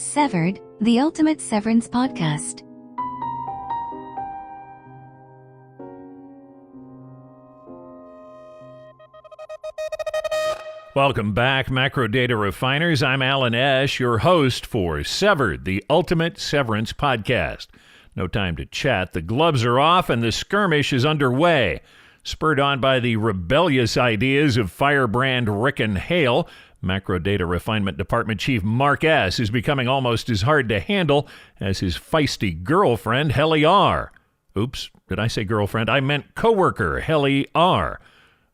Severed, the ultimate Severance Podcast. Welcome back, Macrodata Refiners. I'm Alan Esch, your host for Severed, the ultimate Severance Podcast. No time to chat. The gloves are off and the skirmish is underway. Spurred on by the rebellious ideas of firebrand Rick and Hale, Macrodata Refinement Department Chief Mark S. is becoming almost as hard to handle as his feisty girlfriend, Helly R. Oops, did I say girlfriend? I meant coworker, Helly R.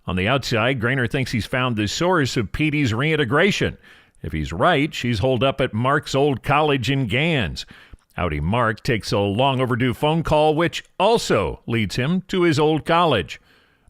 On the outside, Grainer thinks he's found the source of Petey's reintegration. If he's right, she's holed up at Mark's old college in Gans. Howdy Mark takes a long overdue phone call, which also leads him to his old college.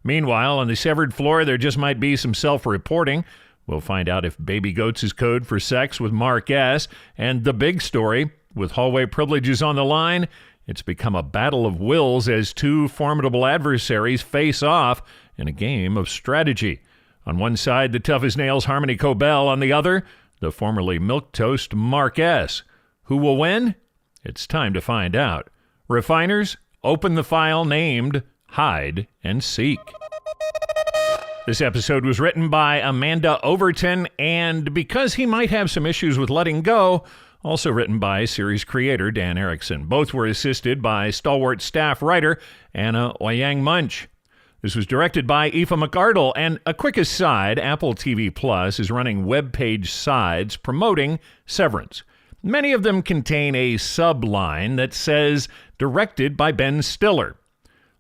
Meanwhile, on the severed floor, there just might be some self-reporting. We'll find out if Baby Goats is code for sex with Mark S. And the big story, with hallway privileges on the line, it's become a battle of wills as two formidable adversaries face off in a game of strategy. On one side, the tough as nails Harmony Cobel. On the other, the formerly milquetoast Mark S. Who will win? It's time to find out. Refiners, open the file named Hide and Seek. This episode was written by Amanda Overton, and because he might have some issues with letting go, also written by series creator Dan Erickson. Both were assisted by stalwart staff writer Anna Oyang Munch. This was directed by Aoife McArdle, and a quick aside, Apple TV Plus is running web page sides promoting Severance. Many of them contain a subline that says, directed by Ben Stiller.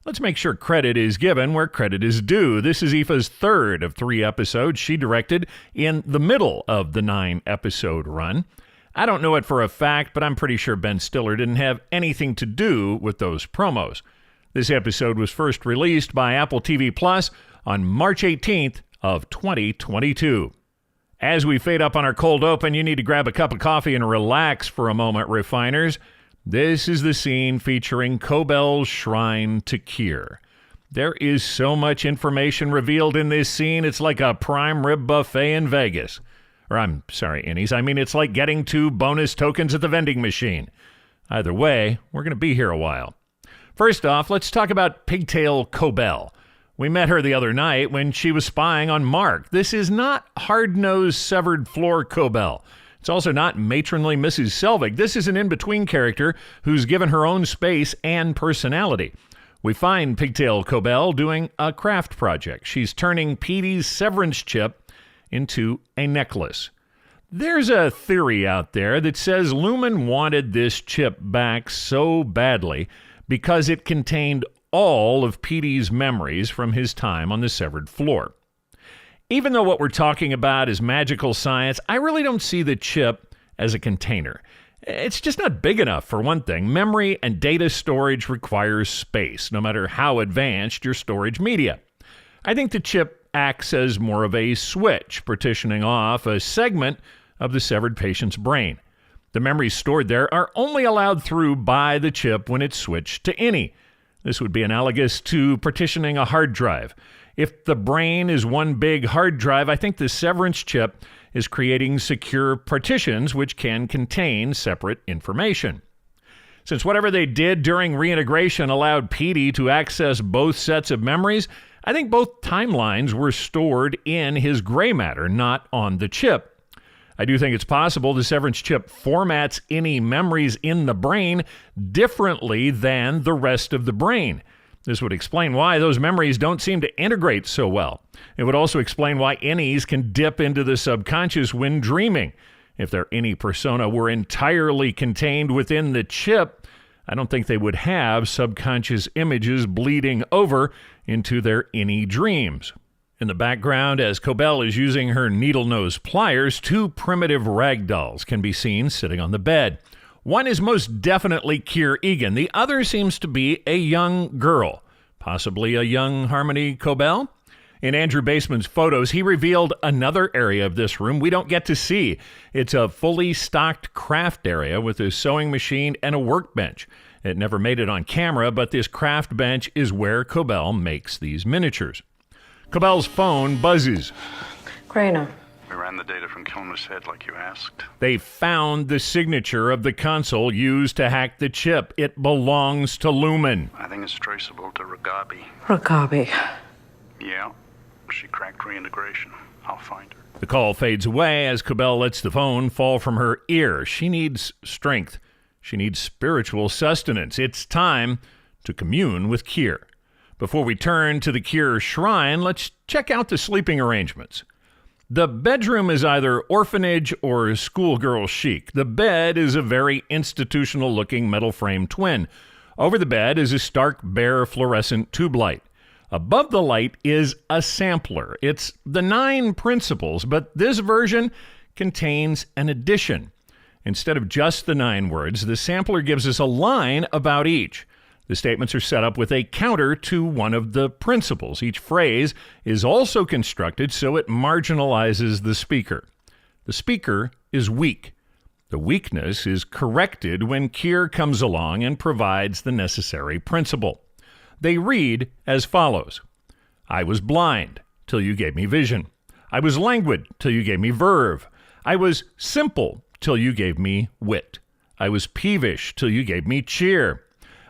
Let's make sure credit is given where credit is due. This is Aoife's third of 3 episodes she directed in the middle of the 9-episode run. I don't know it for a fact, but I'm pretty sure Ben Stiller didn't have anything to do with those promos. This episode was first released by Apple TV Plus on March 18th of 2022. As we fade up on our cold open, you need to grab a cup of coffee and relax for a moment, refiners. This is the scene featuring Cobel's shrine to Kier. There is so much information revealed in this scene, it's like a prime rib buffet in Vegas. Or I'm sorry, innies, I mean it's like getting 2 bonus tokens at the vending machine. Either way, we're going to be here a while. First off, let's talk about Pigtail Cobel. We met her the other night when she was spying on Mark. This is not hard-nosed severed floor Cobel. It's also not matronly Mrs. Selvig. This is an in-between character who's given her own space and personality. We find Pigtail Cobel doing a craft project. She's turning Petey's severance chip into a necklace. There's a theory out there that says Lumen wanted this chip back so badly because it contained all of Petey's memories from his time on the severed floor. Even though what we're talking about is magical science, I really don't see the chip as a container. It's just not big enough, for one thing. Memory and data storage requires space, no matter how advanced your storage media. I think the chip acts as more of a switch, partitioning off a segment of the severed patient's brain. The memories stored there are only allowed through by the chip when it's switched to innie. This would be analogous to partitioning a hard drive. If the brain is one big hard drive, I think the severance chip is creating secure partitions which can contain separate information. Since whatever they did during reintegration allowed Petey to access both sets of memories, I think both timelines were stored in his gray matter, not on the chip. I do think it's possible the severance chip formats any memories in the brain differently than the rest of the brain. This would explain why those memories don't seem to integrate so well. It would also explain why innies can dip into the subconscious when dreaming. If their innie persona were entirely contained within the chip, I don't think they would have subconscious images bleeding over into their innie dreams. In the background, as Cobel is using her needle-nose pliers, 2 primitive ragdolls can be seen sitting on the bed. One is most definitely Kier Egan. The other seems to be a young girl, possibly a young Harmony Cobel. In Andrew Baseman's photos, he revealed another area of this room we don't get to see. It's a fully stocked craft area with a sewing machine and a workbench. It never made it on camera, but this craft bench is where Cobel makes these miniatures. Cobel's phone buzzes. Grainer, We ran the data from Kilmer's head like you asked. They found the signature of the console used to hack the chip. It belongs to Lumen. I think it's traceable to Ragabi. Ragabi. Yeah, she cracked reintegration. I'll find her. The call fades away as Cobel lets the phone fall from her ear. She needs strength. She needs spiritual sustenance. It's time to commune with Kier. Before we turn to the Kier shrine, let's check out the sleeping arrangements. The bedroom is either orphanage or schoolgirl chic. The bed is a very institutional-looking metal frame twin. Over the bed is a stark, bare, fluorescent tube light. Above the light is a sampler. It's the 9 principles, but this version contains an addition. Instead of just the 9 words, the sampler gives us a line about each. The statements are set up with a counter to one of the principles. Each phrase is also constructed so it marginalizes the speaker. The speaker is weak. The weakness is corrected when Kier comes along and provides the necessary principle. They read as follows. I was blind till you gave me vision. I was languid till you gave me verve. I was simple till you gave me wit. I was peevish till you gave me cheer.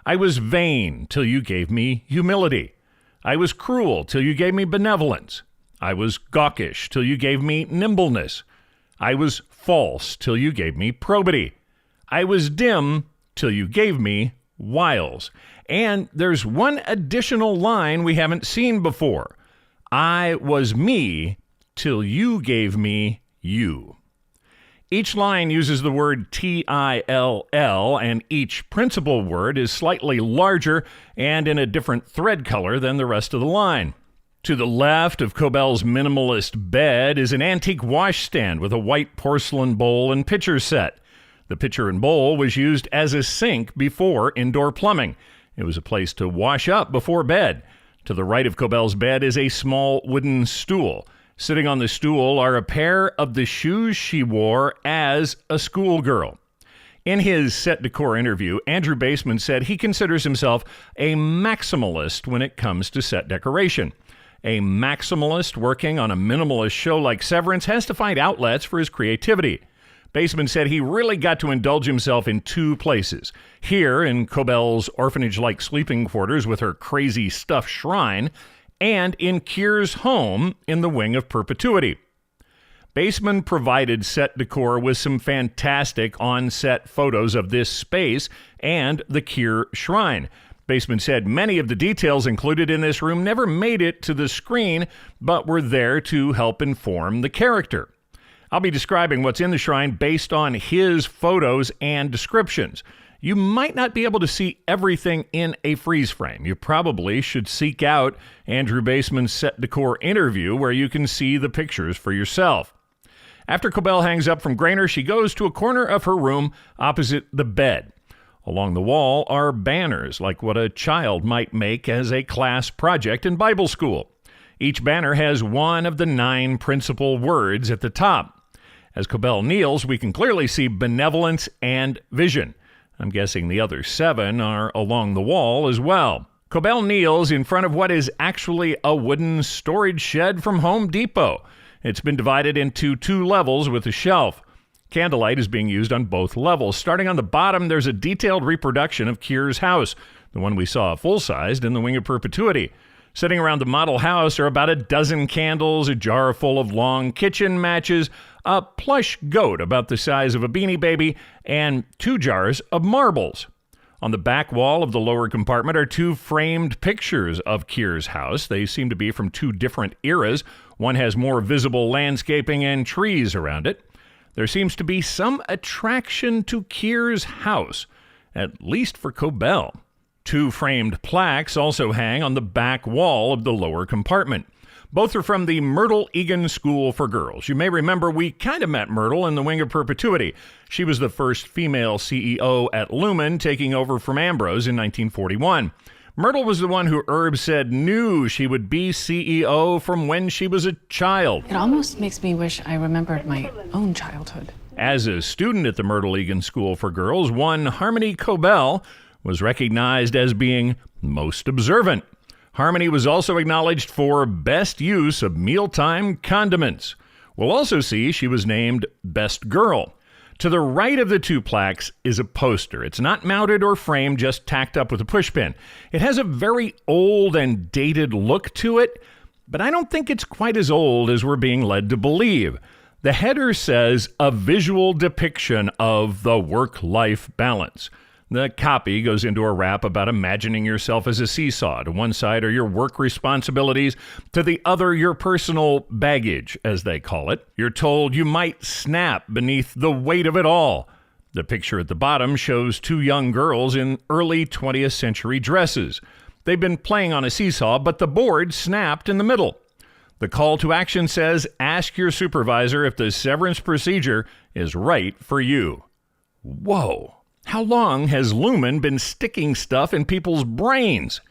I was vain till you gave me humility. I was cruel till you gave me benevolence. I was gawkish till you gave me nimbleness. I was false till you gave me probity. I was dim till you gave me wiles. And there's one additional line we haven't seen before. I was me till you gave me you. Each line uses the word TILL, and each principal word is slightly larger and in a different thread color than the rest of the line. To the left of Cobel's minimalist bed is an antique washstand with a white porcelain bowl and pitcher set. The pitcher and bowl was used as a sink before indoor plumbing. It was a place to wash up before bed. To the right of Cobel's bed is a small wooden stool. Sitting on the stool are a pair of the shoes she wore as a schoolgirl. In his set decor interview, Andrew Baseman said he considers himself a maximalist when it comes to set decoration. A maximalist working on a minimalist show like Severance has to find outlets for his creativity. Baseman said he really got to indulge himself in 2 places. Here in Cobel's orphanage-like sleeping quarters with her crazy stuffed shrine, and in Kier's home in the Wing of Perpetuity. Baseman provided set decor with some fantastic on-set photos of this space and the Kier shrine. Baseman said many of the details included in this room never made it to the screen, but were there to help inform the character. I'll be describing what's in the shrine based on his photos and descriptions. You might not be able to see everything in a freeze frame. You probably should seek out Andrew Baseman's set decor interview where you can see the pictures for yourself. After Cobel hangs up from Grainer, she goes to a corner of her room opposite the bed. Along the wall are banners like what a child might make as a class project in Bible school. Each banner has one of the 9 principal words at the top. As Cobel kneels, we can clearly see benevolence and vision. I'm guessing the other 7 are along the wall as well. Cobel kneels in front of what is actually a wooden storage shed from Home Depot. It's been divided into 2 levels with a shelf. Candlelight is being used on both levels. Starting on the bottom, there's a detailed reproduction of Kier's house, the one we saw full-sized in the Wing of Perpetuity. Sitting around the model house are about a dozen candles, a jar full of long kitchen matches, a plush goat about the size of a Beanie Baby, and 2 jars of marbles. On the back wall of the lower compartment are 2 framed pictures of Kier's house. They seem to be from 2 different eras. One has more visible landscaping and trees around it. There seems to be some attraction to Kier's house, at least for Cobel. 2 framed plaques also hang on the back wall of the lower compartment. Both are from the Myrtle Egan School for Girls. You may remember we kind of met Myrtle in the Wing of Perpetuity. She was the first female CEO at Lumen, taking over from Ambrose in 1941. Myrtle was the one who Herb said knew she would be CEO from when she was a child. It almost makes me wish I remembered my own childhood. As a student at the Myrtle Egan School for Girls, one Harmony Cobel was recognized as being most observant. Harmony was also acknowledged for best use of mealtime condiments. We'll also see she was named Best Girl. To the right of the two plaques is a poster. It's not mounted or framed, just tacked up with a pushpin. It has a very old and dated look to it, but I don't think it's quite as old as we're being led to believe. The header says, "A visual depiction of the work-life balance." The copy goes into a rap about imagining yourself as a seesaw. To one side are your work responsibilities, to the other your personal baggage, as they call it. You're told you might snap beneath the weight of it all. The picture at the bottom shows two young girls in early 20th century dresses. They've been playing on a seesaw, but the board snapped in the middle. The call to action says, ask your supervisor if the severance procedure is right for you. Whoa. How long has Lumen been sticking stuff in people's brains?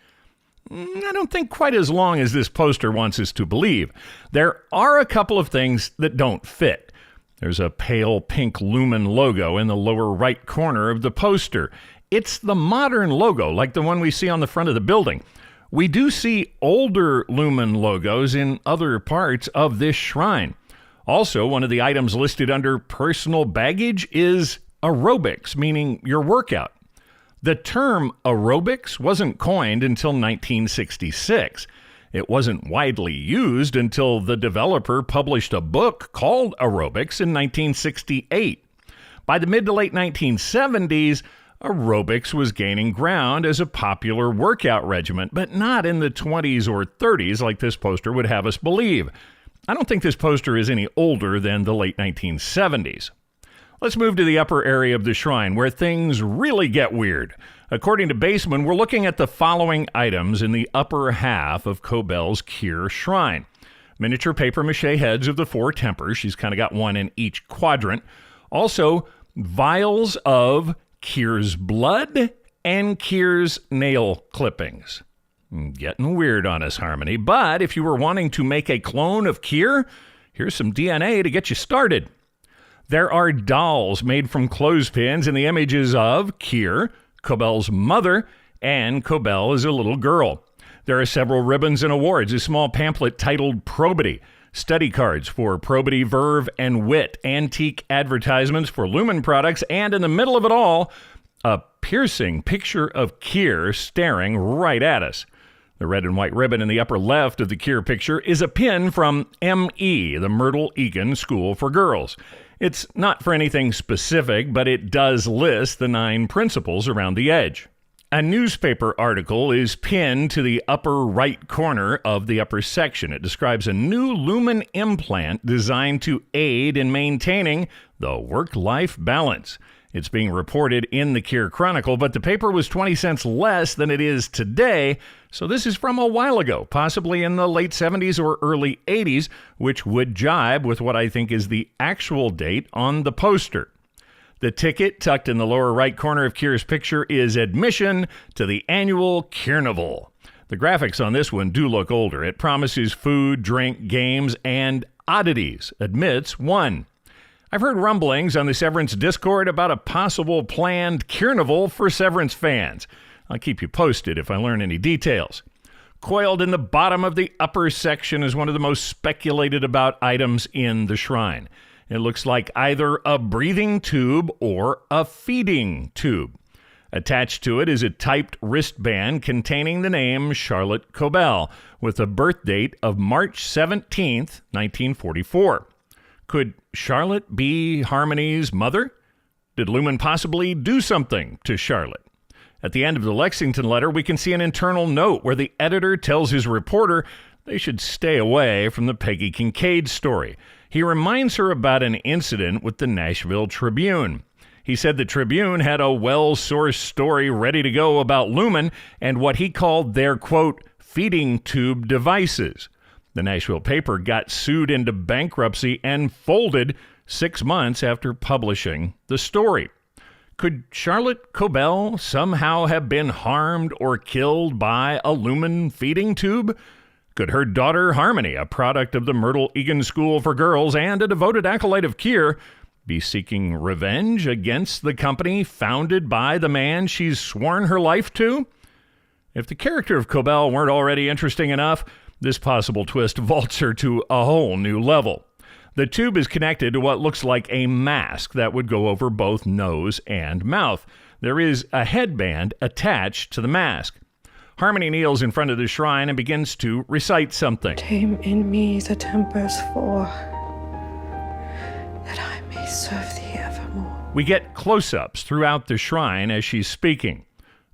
I don't think quite as long as this poster wants us to believe. There are a couple of things that don't fit. There's a pale pink Lumen logo in the lower right corner of the poster. It's the modern logo, like the one we see on the front of the building. We do see older Lumen logos in other parts of this shrine. Also, one of the items listed under personal baggage is aerobics, meaning your workout. The term aerobics wasn't coined until 1966. It wasn't widely used until the developer published a book called Aerobics in 1968. By the mid to late 1970s, aerobics was gaining ground as a popular workout regimen, but not in the 20s or 30s like this poster would have us believe. I don't think this poster is any older than the late 1970s. Let's move to the upper area of the shrine, where things really get weird. According to Baseman, we're looking at the following items in the upper half of Cobel's Kier shrine. Miniature papier-mâché heads of the four tempers. She's kind of got one in each quadrant. Also, vials of Kier's blood and Kier's nail clippings. Getting weird on us, Harmony. But if you were wanting to make a clone of Kier, here's some DNA to get you started. There are dolls made from clothespins in the images of Kier, Cobel's mother, and Cobel as a little girl. There are several ribbons and awards, a small pamphlet titled Probity, study cards for probity, verve, and wit, antique advertisements for Lumen products, and in the middle of it all, a piercing picture of Kier staring right at us. The red and white ribbon in the upper left of the Kier picture is a pin from ME, the Myrtle Egan School for Girls. It's not for anything specific, but it does list the 9 principles around the edge. A newspaper article is pinned to the upper right corner of the upper section. It describes a new Lumen implant designed to aid in maintaining the work-life balance. It's being reported in the Kier Chronicle, but the paper was 20 cents less than it is today, so this is from a while ago, possibly in the late 70s or early 80s, which would jibe with what I think is the actual date on the poster. The ticket tucked in the lower right corner of Kier's picture is admission to the annual Kiernival. The graphics on this one do look older. It promises food, drink, games, and oddities. Admits 1. I've heard rumblings on the Severance Discord about a possible planned Kiernival for Severance fans. I'll keep you posted if I learn any details. Coiled in the bottom of the upper section is one of the most speculated about items in the shrine. It looks like either a breathing tube or a feeding tube. Attached to it is a typed wristband containing the name Charlotte Cobel with a birth date of March 17th, 1944. Could Charlotte be Harmony's mother? Did Lumen possibly do something to Charlotte? At the end of the Lexington letter, we can see an internal note where the editor tells his reporter they should stay away from the Peggy Kincaid story. He reminds her about an incident with the Nashville Tribune. He said the Tribune had a well-sourced story ready to go about Lumen and what he called their, quote, feeding tube devices. The Nashville paper got sued into bankruptcy and folded 6 months after publishing the story. Could Charlotte Cobel somehow have been harmed or killed by a Lumen feeding tube? Could her daughter Harmony, a product of the Myrtle Egan School for Girls and a devoted acolyte of Kier, be seeking revenge against the company founded by the man she's sworn her life to? If the character of Cobel weren't already interesting enough, this possible twist vaults her to a whole new level. The tube is connected to what looks like a mask that would go over both nose and mouth. There is a headband attached to the mask. Harmony kneels in front of the shrine and begins to recite something. Tame in me the tempers for, that I may serve thee evermore. We get close-ups throughout the shrine as she's speaking.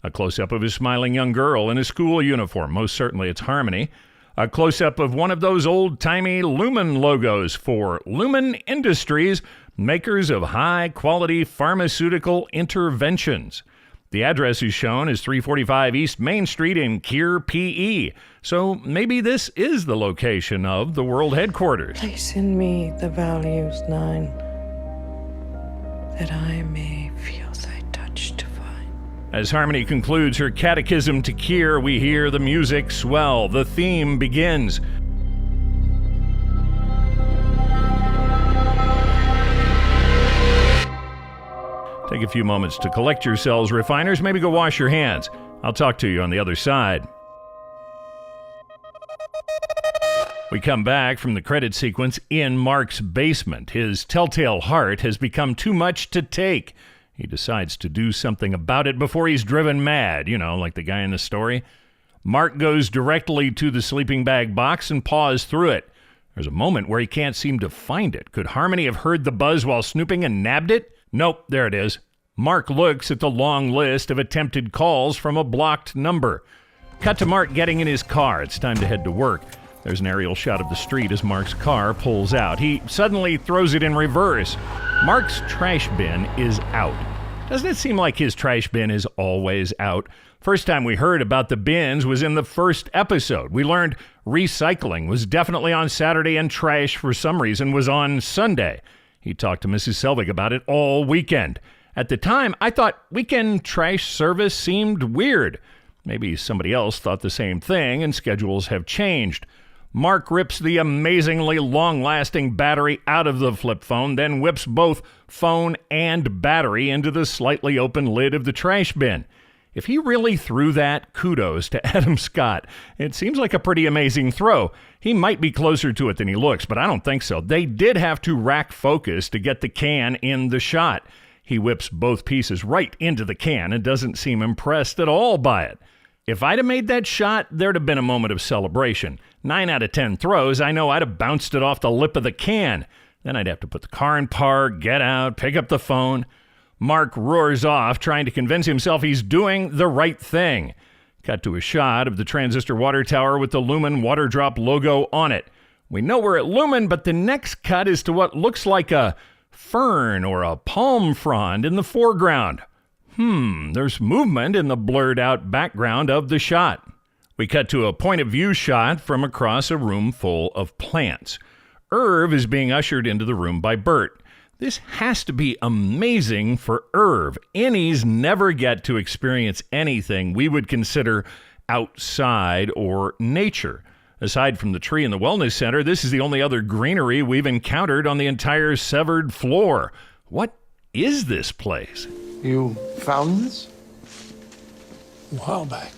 A close-up of a smiling young girl in a school uniform. Most certainly it's Harmony. A close-up of one of those old-timey Lumen logos for Lumen Industries, makers of high-quality pharmaceutical interventions. The address is shown as 345 East Main Street in Kier, PE. So maybe this is the location of the world headquarters. Place in me the values 9, that I may feel thy touch divine. As Harmony concludes her catechism to Kier, we hear the music swell. The theme begins. Take a few moments to collect yourselves, refiners. Maybe go wash your hands. I'll talk to you on the other side. We come back from the credit sequence in Mark's basement. His telltale heart has become too much to take. He decides to do something about it before he's driven mad, like the guy in the story. Mark goes directly to the sleeping bag box and paws through it. There's a moment where he can't seem to find it. Could Harmony have heard the buzz while snooping and nabbed it? Nope, there it is. Mark looks at the long list of attempted calls from a blocked number. Cut to Mark getting in his car. It's time to head to work. There's an aerial shot of the street as Mark's car pulls out. He suddenly throws it in reverse. Mark's trash bin is out. Doesn't it seem like his trash bin is always out? First time we heard about the bins was in the first episode. We learned recycling was definitely on Saturday and trash for some reason was on Sunday. He talked to Mrs. Selvig about it all weekend. At the time, I thought weekend trash service seemed weird. Maybe somebody else thought the same thing and schedules have changed. Mark rips the amazingly long-lasting battery out of the flip phone, then whips both phone and battery into the slightly open lid of the trash bin. If he really threw that, kudos to Adam Scott. It seems like a pretty amazing throw. He might be closer to it than he looks, but I don't think so. They did have to rack focus to get the can in the shot. He whips both pieces right into the can and doesn't seem impressed at all by it. If I'd have made that shot, there'd have been a moment of celebration. 9 out of 10 throws, I know I'd have bounced it off the lip of the can. Then I'd have to put the car in park, get out, pick up the phone. Mark roars off, trying to convince himself he's doing the right thing. Cut to a shot of the transistor water tower with the Lumen water drop logo on it. We know we're at Lumen, but the next cut is to what looks like a fern or a palm frond in the foreground. There's movement in the blurred out background of the shot. We cut to a point of view shot from across a room full of plants. Irv is being ushered into the room by Burt. This has to be amazing for Irv. Innies never get to experience anything we would consider outside or nature. Aside from the tree in the wellness center, this is the only other greenery we've encountered on the entire severed floor. What is this place? You found this? A while back.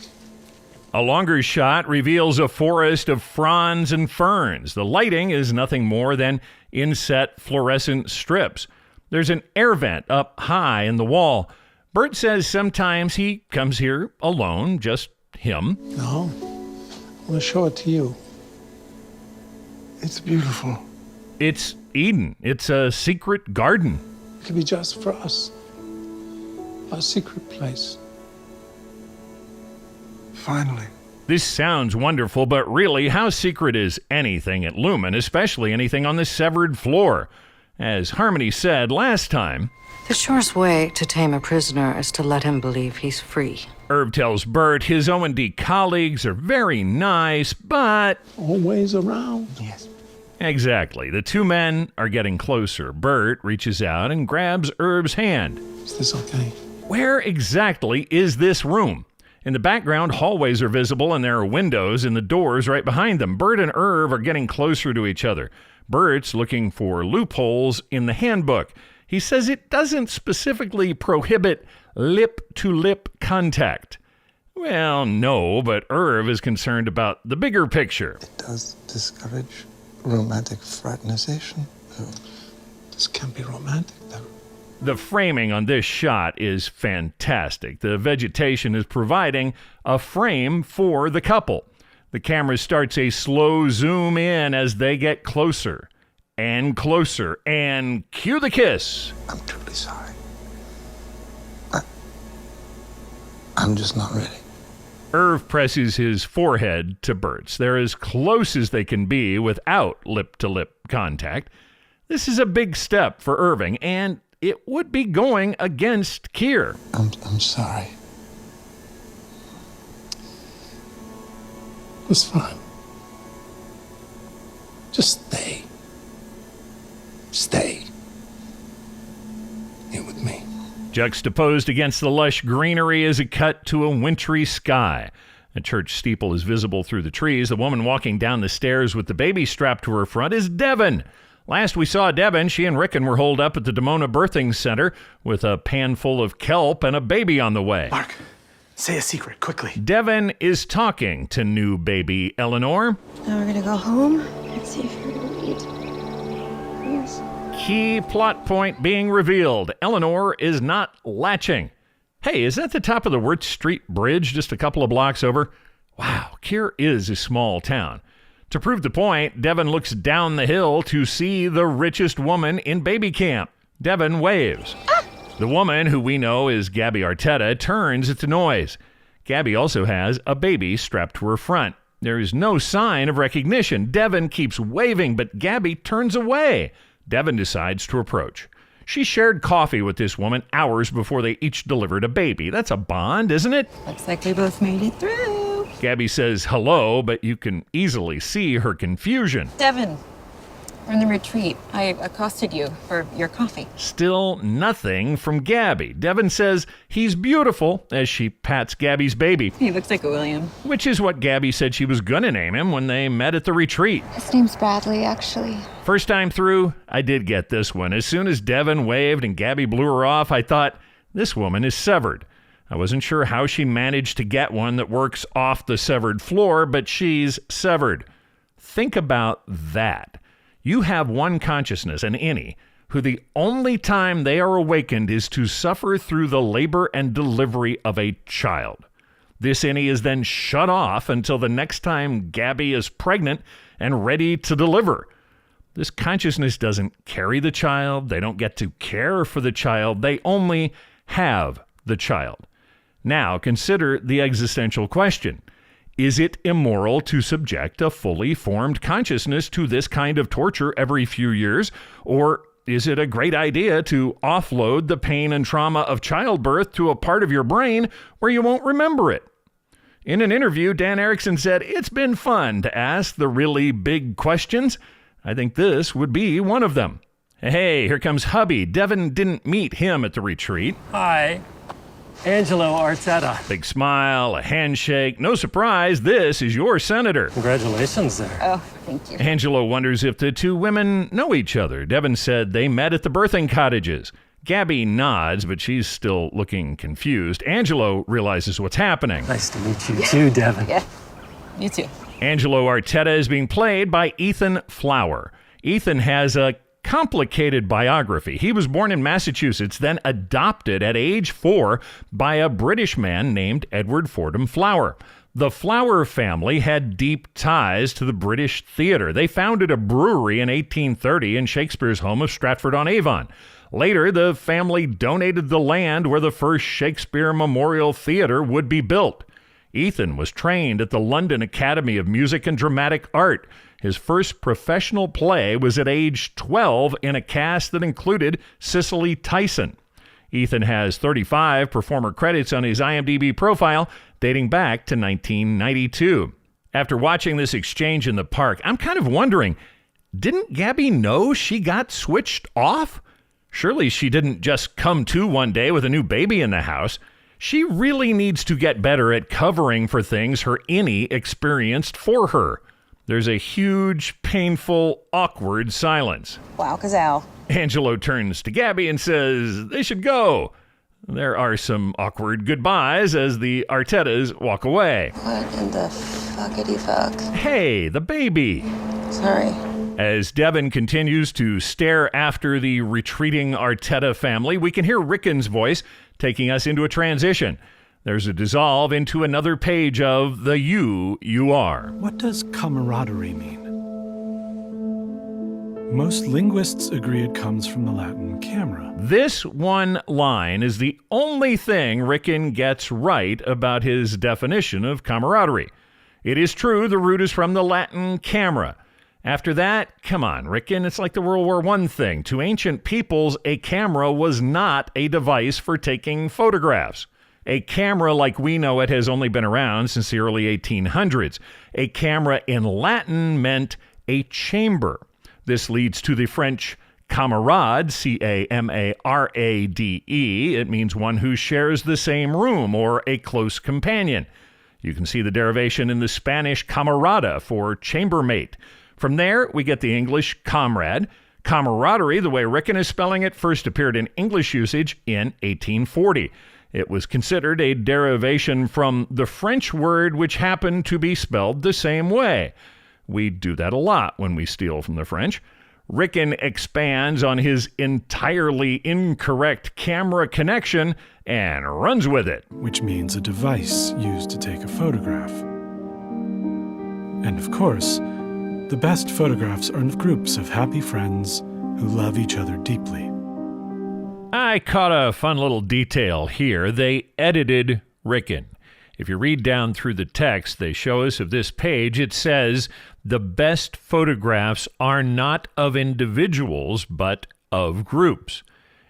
A longer shot reveals a forest of fronds and ferns. The lighting is nothing more than inset fluorescent strips. There's an air vent up high in the wall. Burt says sometimes he comes here alone, just him. No, I want to show it to you. It's beautiful. It's Eden. It's a secret garden. It could be just for us. Our secret place. Finally. This sounds wonderful, but really, how secret is anything at Lumen, especially anything on the severed floor? As Harmony said last time, the surest way to tame a prisoner is to let him believe he's free. Irv tells Burt his O&D colleagues are very nice, but... always around. Yes. Exactly. The two men are getting closer. Burt reaches out and grabs Irv's hand. Is this okay? Where exactly is this room? In the background, hallways are visible and there are windows in the doors right behind them. Burt and Irv are getting closer to each other. Burt's looking for loopholes in the handbook. He says it doesn't specifically prohibit lip-to-lip contact. Well, no, but Irv is concerned about the bigger picture. It does discourage romantic fraternization. This can't be romantic, then. The framing on this shot is fantastic. The vegetation is providing a frame for the couple. The camera starts a slow zoom in as they get closer and closer, and cue the kiss. I'm truly sorry. I'm just not ready. Irv presses his forehead to Burt's. They're as close as they can be without lip-to-lip contact. This is a big step for Irving, and it would be going against Kier. I'm sorry. It's fine. Just stay. Stay. Here with me. Juxtaposed against the lush greenery is a cut to a wintry sky. A church steeple is visible through the trees. The woman walking down the stairs with the baby strapped to her front is Devon. Last we saw Devon, she and Rickon were holed up at the Damona Birthing Center with a pan full of kelp and a baby on the way. Mark, say a secret, quickly. Devon is talking to new baby Eleanor. Now we're gonna go home and see if you're gonna eat. Yes. Key plot point being revealed. Eleanor is not latching. Hey, is that the top of the Wirt Street Bridge just a couple of blocks over? Wow, Kier is a small town. To prove the point, Devon looks down the hill to see the richest woman in baby camp. Devon waves. The woman, who we know is Gabby Arteta, turns at the noise. Gabby also has a baby strapped to her front. There is no sign of recognition. Devon keeps waving, but Gabby turns away. Devon decides to approach. She shared coffee with this woman hours before they each delivered a baby. That's a bond, isn't it? Looks like we both made it through. Gabby says hello, but you can easily see her confusion. Devon, from the retreat, I accosted you for your coffee. Still nothing from Gabby. Devon says he's beautiful as she pats Gabby's baby, He looks like a William. which is what Gabby said she was gonna name him when they met at the retreat. His name's Bradley, actually. First time through, I did get this one. As soon as Devon waved and Gabby blew her off, I thought, this woman is severed. I wasn't sure how she managed to get one that works off the severed floor, but she's severed. Think about that. You have one consciousness, an innie, who the only time they are awakened is to suffer through the labor and delivery of a child. This innie is then shut off until the next time Gabby is pregnant and ready to deliver. This consciousness doesn't carry the child. They don't get to care for the child. They only have the child. Now, consider the existential question. Is it immoral to subject a fully formed consciousness to this kind of torture every few years? Or is it a great idea to offload the pain and trauma of childbirth to a part of your brain where you won't remember it? In an interview, Dan Erickson said, "It's been fun to ask the really big questions. I think this would be one of them." Hey, here comes hubby. Devon didn't meet him at the retreat. Hi, Angelo Arteta. Big smile, a handshake. No surprise, this is your senator. Congratulations there. Oh, thank you. Angelo wonders if the two women know each other. Devon said they met at the birthing cottages. Gabby nods, but she's still looking confused. Angelo realizes what's happening. Nice to meet you too, Devon. Yeah, you too. Angelo Arteta is being played by Ethan Flower. Ethan has a complicated biography. He was born in Massachusetts, then adopted at age 4 by a British man named Edward Fordham Flower. The Flower family had deep ties to the British theater. They founded a brewery in 1830 in Shakespeare's home of Stratford-on-Avon. Later, the family donated the land where the first Shakespeare Memorial Theater would be built. Ethan was trained at the London Academy of Music and Dramatic Art. His first professional play was at age 12 in a cast that included Cicely Tyson. Ethan has 35 performer credits on his IMDb profile dating back to 1992. After watching this exchange in the park, I'm kind of wondering, didn't Gabby know she got switched off? Surely she didn't just come to one day with a new baby in the house. She really needs to get better at covering for things her innie experienced for her. There's a huge, painful, awkward silence. Wow, Kazal. Angelo turns to Gabby and says they should go. There are some awkward goodbyes as the Artetas walk away. What in the fuckity fuck? Hey, the baby. Sorry. As Devon continues to stare after the retreating Arteta family, we can hear Rickon's voice taking us into a transition. There's a dissolve into another page of the you are. What does camaraderie mean? Most linguists agree it comes from the Latin camera. This one line is the only thing Rickon gets right about his definition of camaraderie. It is true the root is from the Latin camera. After that, come on, Rickon, it's like the World War I thing. To ancient peoples, a camera was not a device for taking photographs. A camera like we know it has only been around since the early 1800s. A camera in Latin meant a chamber. This leads to the French camarade, camarade. It means one who shares the same room or a close companion. You can see the derivation in the Spanish camarada for chambermate. From there, we get the English comrade. Camaraderie, the way Rickon is spelling it, first appeared in English usage in 1840. It was considered a derivation from the French word which happened to be spelled the same way. We do that a lot when we steal from the French. Rickon expands on his entirely incorrect camera connection and runs with it. Which means a device used to take a photograph. And of course, the best photographs are of groups of happy friends who love each other deeply. I caught a fun little detail here. They edited Rickon. If you read down through the text they show us of this page, it says, the best photographs are not of individuals, but of groups.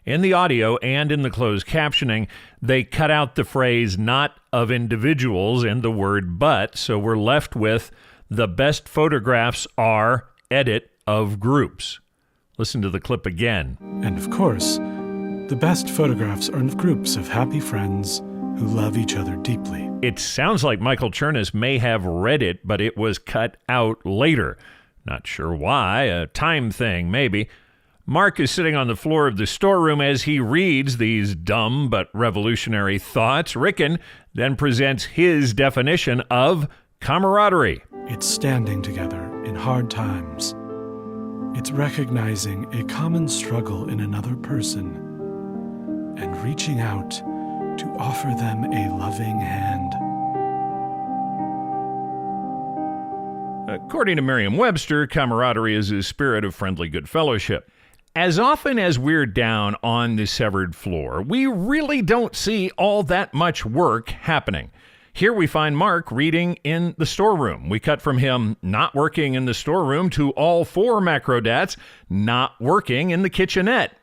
In the audio and in the closed captioning, they cut out the phrase not of individuals and the word but, so we're left with the best photographs are edit of groups. Listen to the clip again. And of course, the best photographs are of groups of happy friends who love each other deeply. It sounds like Michael Chernus may have read it, but it was cut out later. Not sure why, a time thing maybe. Mark is sitting on the floor of the storeroom as he reads these dumb but revolutionary thoughts. Rickon then presents his definition of camaraderie. It's standing together in hard times. It's recognizing a common struggle in another person and reaching out to offer them a loving hand. According to Merriam-Webster, camaraderie is a spirit of friendly good fellowship. As often as we're down on the severed floor, we really don't see all that much work happening. Here we find Mark reading in the storeroom. We cut from him not working in the storeroom to all four Macrodats not working in the kitchenette.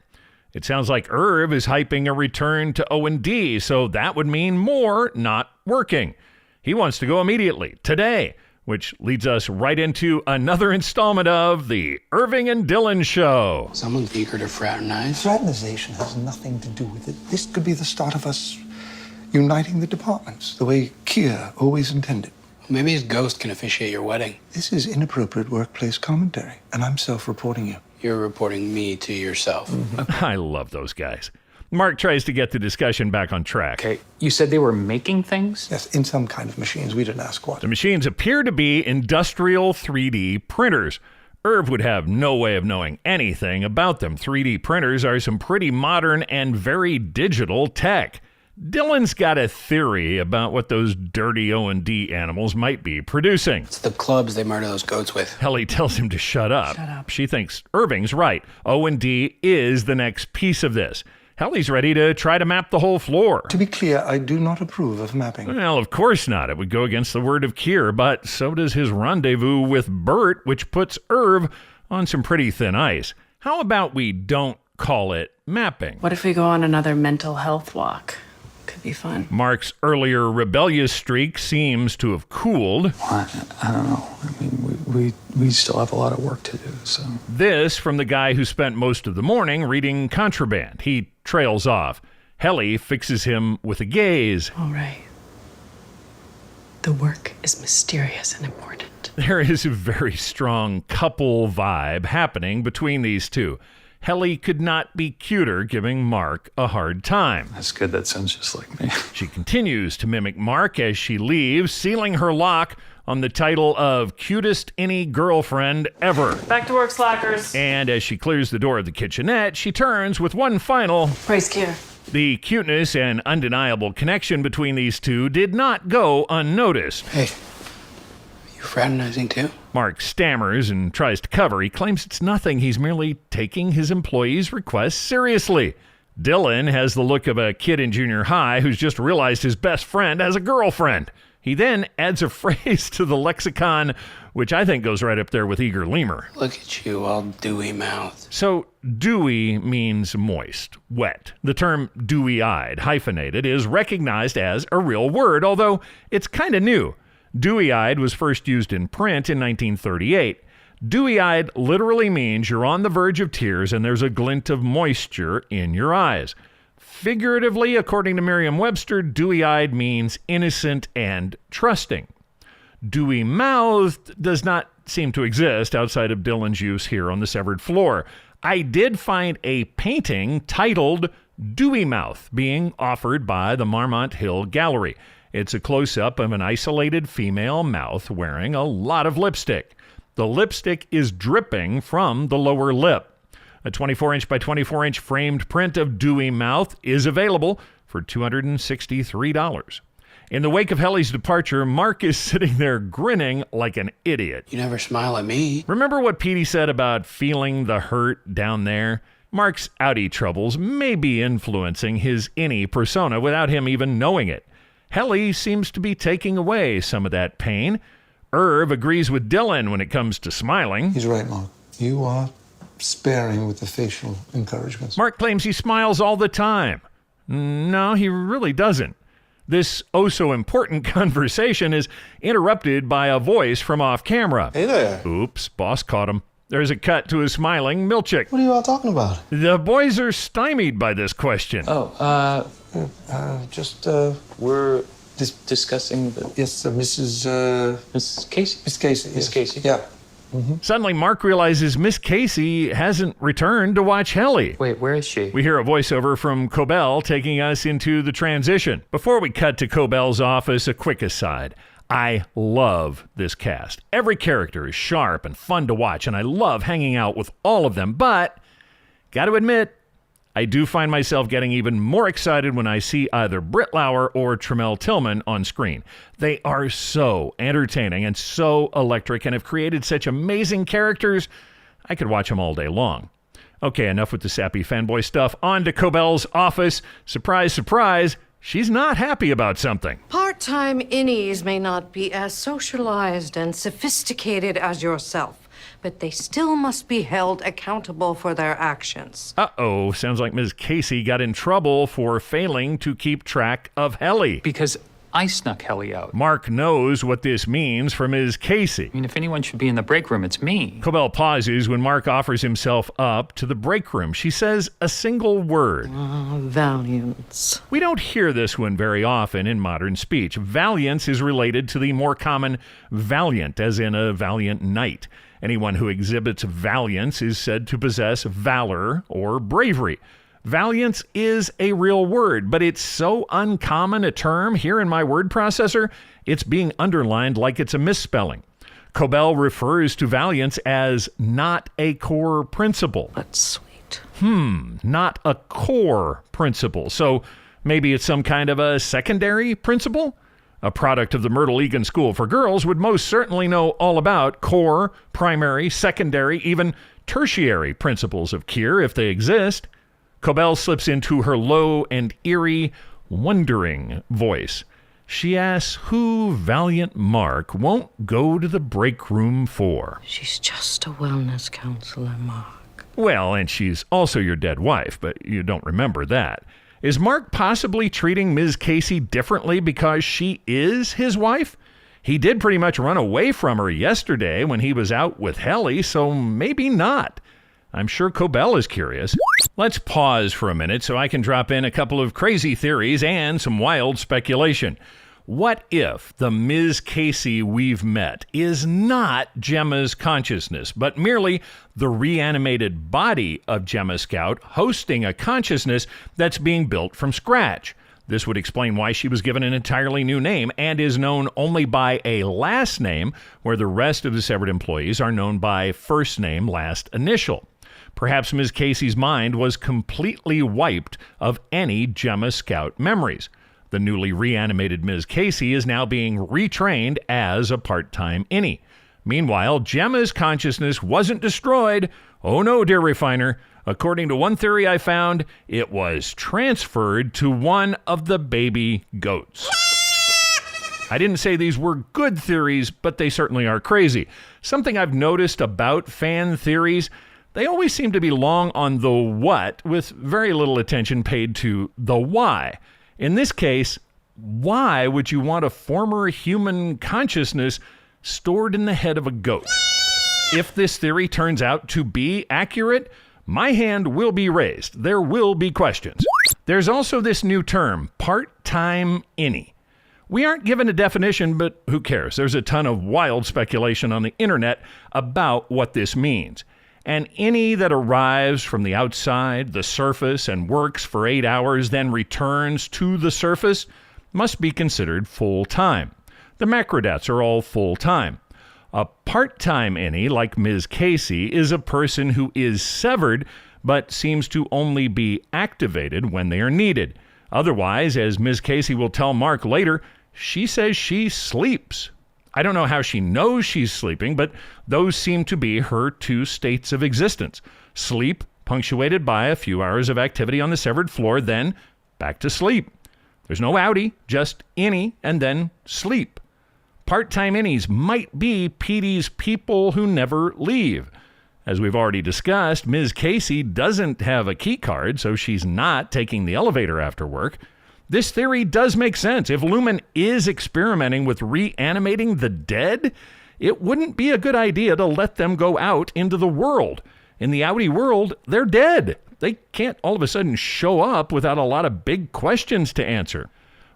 It sounds like Irv is hyping a return to O&D, so that would mean more not working. He wants to go immediately, today, which leads us right into another installment of the Irving and Dylan Show. Someone's eager to fraternize. Fraternization has nothing to do with it. This could be the start of us uniting the departments, the way Kier always intended. Maybe his ghost can officiate your wedding. This is inappropriate workplace commentary, and I'm self-reporting you. You're reporting me to yourself. Mm-hmm. I love those guys. Mark tries to get the discussion back on track. Okay, you said they were making things? Yes, in some kind of machines. We didn't ask what. The machines appear to be industrial 3D printers. Irv would have no way of knowing anything about them. 3D printers are some pretty modern and very digital tech. Dylan's got a theory about what those dirty O&D animals might be producing. It's the clubs they murder those goats with. Helly tells him to shut up. Shut up. She thinks Irving's right. O&D is the next piece of this. Helly's ready to try to map the whole floor. To be clear, I do not approve of mapping. Well, of course not. It would go against the word of Kier, but so does his rendezvous with Burt, which puts Irv on some pretty thin ice. How about we don't call it mapping? What if we go on another mental health walk? Could be fun. Mark's earlier rebellious streak seems to have cooled. I don't know. I mean, we still have a lot of work to do, so. This from the guy who spent most of the morning reading Contraband. He trails off. Helly fixes him with a gaze. All right. The work is mysterious and important. There is a very strong couple vibe happening between these two. Helly could not be cuter, giving Mark a hard time. That's good. That sounds just like me. She continues to mimic Mark as she leaves, sealing her lock on the title of Cutest Any Girlfriend Ever. Back to work, slackers. And as she clears the door of the kitchenette, she turns with one final... Praise Kier. The cuteness and undeniable connection between these two did not go unnoticed. Hey, you fraternizing too? Mark stammers and tries to cover. He claims it's nothing. He's merely taking his employees' requests seriously. Dylan has the look of a kid in junior high who's just realized his best friend has a girlfriend. He then adds a phrase to the lexicon, which I think goes right up there with eager lemur. Look at you, all dewy-mouthed. So, dewy means moist, wet. The term dewy-eyed, hyphenated, is recognized as a real word, although it's kind of new. Dewy-eyed was first used in print in 1938. Dewy-eyed literally means you're on the verge of tears and there's a glint of moisture in your eyes. Figuratively, according to Merriam-Webster, dewy-eyed means innocent and trusting. Dewy-mouthed does not seem to exist outside of Dylan's use here on the severed floor. I did find a painting titled Dewy Mouth being offered by the Marmont Hill Gallery. It's a close-up of an isolated female mouth wearing a lot of lipstick. The lipstick is dripping from the lower lip. A 24-inch by 24-inch framed print of Dewy Mouth is available for $263. In the wake of Helly's departure, Mark is sitting there grinning like an idiot. You never smile at me. Remember what Petey said about feeling the hurt down there? Mark's outie troubles may be influencing his innie persona without him even knowing it. Helly seems to be taking away some of that pain. Irv agrees with Dylan when it comes to smiling. He's right, Mark. You are sparing with the facial encouragements. Mark claims he smiles all the time. No, he really doesn't. This oh-so-important conversation is interrupted by a voice from off-camera. Hey there. Oops, boss caught him. There's a cut to a smiling Milchick. What are you all talking about? The boys are stymied by this question. We're discussing the... Yes, Mrs. Mrs. Casey? Miss Casey. Miss Casey. Yeah. Mm-hmm. Suddenly, Mark realizes Miss Casey hasn't returned to watch Helly. Wait, where is she? We hear a voiceover from Cobel taking us into the transition. Before we cut to Cobel's office, a quick aside. I love this cast. Every character is sharp and fun to watch, and I love hanging out with all of them, but got to admit, I do find myself getting even more excited when I see either Britt Lauer or Tremel Tillman on screen. They are so entertaining and so electric and have created such amazing characters, I could watch them all day long. Okay, enough with the sappy fanboy stuff. On to Cobel's office. Surprise, surprise, she's not happy about something. Part-time innies may not be as socialized and sophisticated as yourself, but they still must be held accountable for their actions. Uh-oh, sounds like Ms. Casey got in trouble for failing to keep track of Helly. Because I snuck Helly out. Mark knows what this means for Ms. Casey. I mean, if anyone should be in the break room, it's me. Cobel pauses when Mark offers himself up to the break room. She says a single word. Valiance. We don't hear this one very often in modern speech. Valiance is related to the more common valiant, as in a valiant knight. Anyone who exhibits valiance is said to possess valor or bravery. Valiance is a real word, but it's so uncommon a term here in my word processor, it's being underlined like it's a misspelling. Cobel refers to valiance as not a core principle. That's sweet. Not a core principle. So maybe it's some kind of a secondary principle? A product of the Myrtle Egan School for Girls would most certainly know all about core, primary, secondary, even tertiary principles of Kier if they exist. Cobel slips into her low and eerie, wondering voice. She asks who valiant Mark won't go to the break room for. She's just a wellness counselor, Mark. Well, and she's also your dead wife, but you don't remember that. Is Mark possibly treating Ms. Casey differently because she is his wife? He did pretty much run away from her yesterday when he was out with Helly, so maybe not. I'm sure Cobel is curious. Let's pause for a minute so I can drop in a couple of crazy theories and some wild speculation. What if the Ms. Casey we've met is not Gemma's consciousness, but merely the reanimated body of Gemma Scout hosting a consciousness that's being built from scratch? This would explain why she was given an entirely new name and is known only by a last name, where the rest of the Severed employees are known by first name, last initial. Perhaps Ms. Casey's mind was completely wiped of any Gemma Scout memories. The newly reanimated Ms. Casey is now being retrained as a part-time innie. Meanwhile, Gemma's consciousness wasn't destroyed. Oh no, dear refiner. According to one theory I found, it was transferred to one of the baby goats. I didn't say these were good theories, but they certainly are crazy. Something I've noticed about fan theories, they always seem to be long on the what, with very little attention paid to the why. In this case, why would you want a former human consciousness stored in the head of a goat? If this theory turns out to be accurate, my hand will be raised. There will be questions. There's also this new term, part-time innie. We aren't given a definition, but who cares? There's a ton of wild speculation on the internet about what this means. An innie that arrives from the outside, the surface, and works for 8 hours, then returns to the surface, must be considered full-time. The Macrodats are all full-time. A part-time innie, like Ms. Casey, is a person who is severed, but seems to only be activated when they are needed. Otherwise, as Ms. Casey will tell Mark later, she says she sleeps. I don't know how she knows she's sleeping, but those seem to be her two states of existence. Sleep, punctuated by a few hours of activity on the severed floor, then back to sleep. There's no outie, just innie and then sleep. Part-time innies might be Petey's people who never leave. As we've already discussed, Ms. Casey doesn't have a key card, so she's not taking the elevator after work. This theory does make sense. If Lumen is experimenting with reanimating the dead, it wouldn't be a good idea to let them go out into the world. In the outie world, they're dead. They can't all of a sudden show up without a lot of big questions to answer.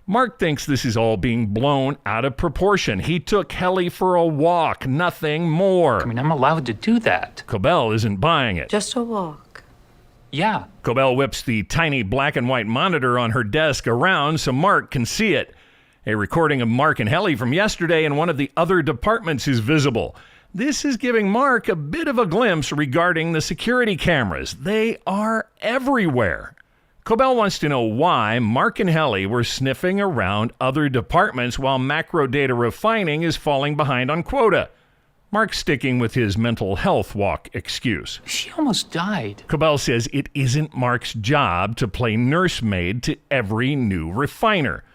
Mark thinks this is all being blown out of proportion. He took Helly for a walk, nothing more. I mean, I'm allowed to do that. Cobel isn't buying it. Just a walk. Yeah. Cobel whips the tiny black and white monitor on her desk around so Mark can see it. A recording of Mark and Helly from yesterday in one of the other departments is visible. This is giving Mark a bit of a glimpse regarding the security cameras. They are everywhere. Cobel wants to know why Mark and Helly were sniffing around other departments while Macrodata Refining is falling behind on quota. Mark's sticking with his mental health walk excuse. She almost died. Cobel says it isn't Mark's job to play nursemaid to every new refiner.